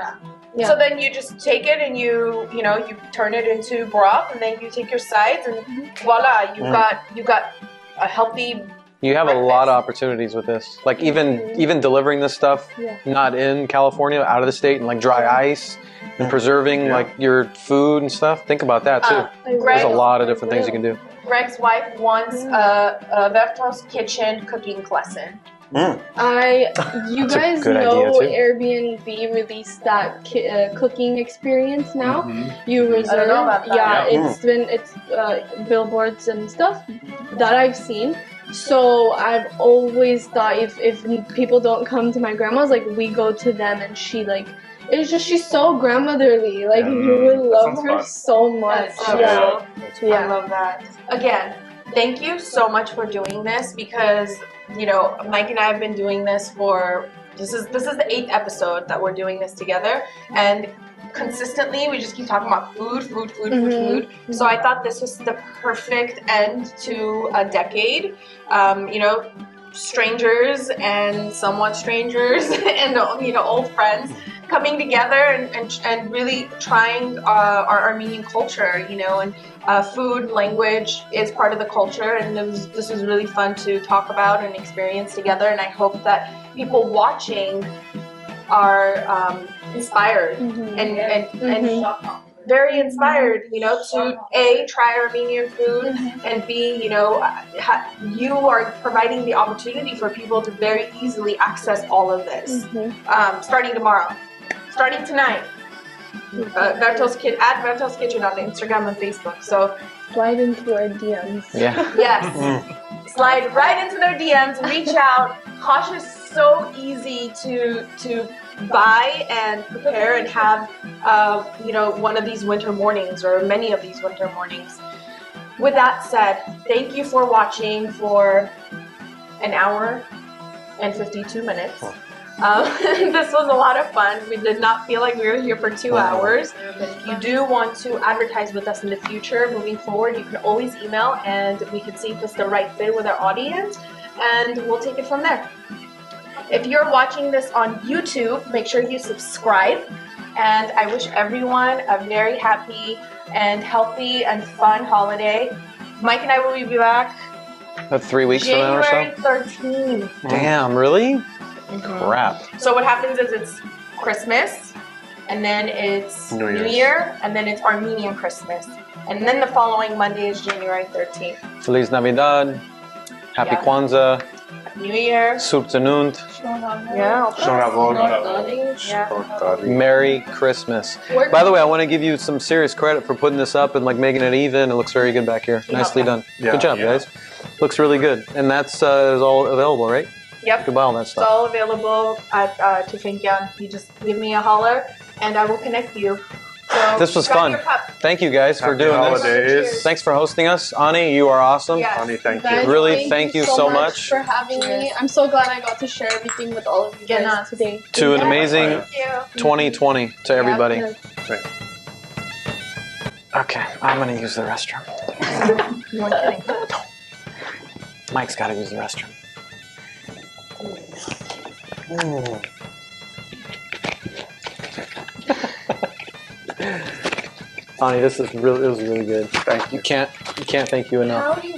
Yeah. So then you just take it and you turn it into broth, and then you take your sides, and voila, you got a healthy. You have a lot of opportunities with this. Like even delivering this stuff, not in California, out of the state, and like dry ice and preserving like your food and stuff. Think about that too. There's a lot of different things you can do. Greg's wife wants a Verto's kitchen cooking lesson. You That's a guys good know idea, too. Airbnb released that cooking experience now. You reserve. I don't know about that. It's billboards and stuff that I've seen. So I've always thought if people don't come to my grandma's, like we go to them, and she's so grandmotherly. Like you would love her so much. That's so I love that. Again, thank you so much for doing this, because Mike and I have been doing this for this is the 8th episode that we're doing this together, and consistently we just keep talking about food. So I thought this was the perfect end to a decade. Strangers and somewhat strangers and old friends coming together and really trying our Armenian culture, and food, language is part of the culture, and this was really fun to talk about and experience together, and I hope that people watching are inspired and very inspired, to A, try Armenian food, and B, you are providing the opportunity for people to very easily access all of this. Starting tomorrow, starting tonight. Verto's Kitchen on Instagram and Facebook. So Slide into our DMs. Yeah. yes, slide right into their DMs. Reach out. Kosh is so easy to buy and prepare and have, one of these winter mornings or many of these winter mornings. With that said, thank you for watching for an hour and 52 minutes. This was a lot of fun. We did not feel like we were here for 2 hours. If you do want to advertise with us in the future, moving forward, you can always email, and we can see if it's the right fit with our audience, and we'll take it from there. If you're watching this on YouTube, make sure you subscribe, and I wish everyone a very happy and healthy and fun holiday. Mike and I will be back 3 weeks from now or so? January 13th. Damn, really? Crap. So what happens is it's Christmas, and then it's New Year, and then it's Armenian Christmas. And then the following Monday is January 13th. Feliz Navidad. Happy Yeah. Kwanzaa. New Year. Subtanund. Yeah. Merry Christmas. By the way, I want to give you some serious credit for putting this up and like making it even. It looks very good back here. Nicely done. Good job, guys. Looks really good. And that's is all available, right? Yep. You can buy all that It's stuff. all available at Kachikyandifferent. You just give me a holler, and I will connect you. So This was grab fun. your cup. Thank you guys for doing this. holidays. Thanks for hosting us. Ani, you are awesome. Yes. Ani, thank you. Guys, Really, thank you so much. for having me. I'm so glad I got to share everything with all of you guys today. To an amazing Thank you. 2020 to everybody. Yeah. Okay, I'm gonna use the restroom. You weren't kidding. Mike's gotta use the restroom. Ani, this is really, it was really good. Thank you. You can't thank you enough. How do you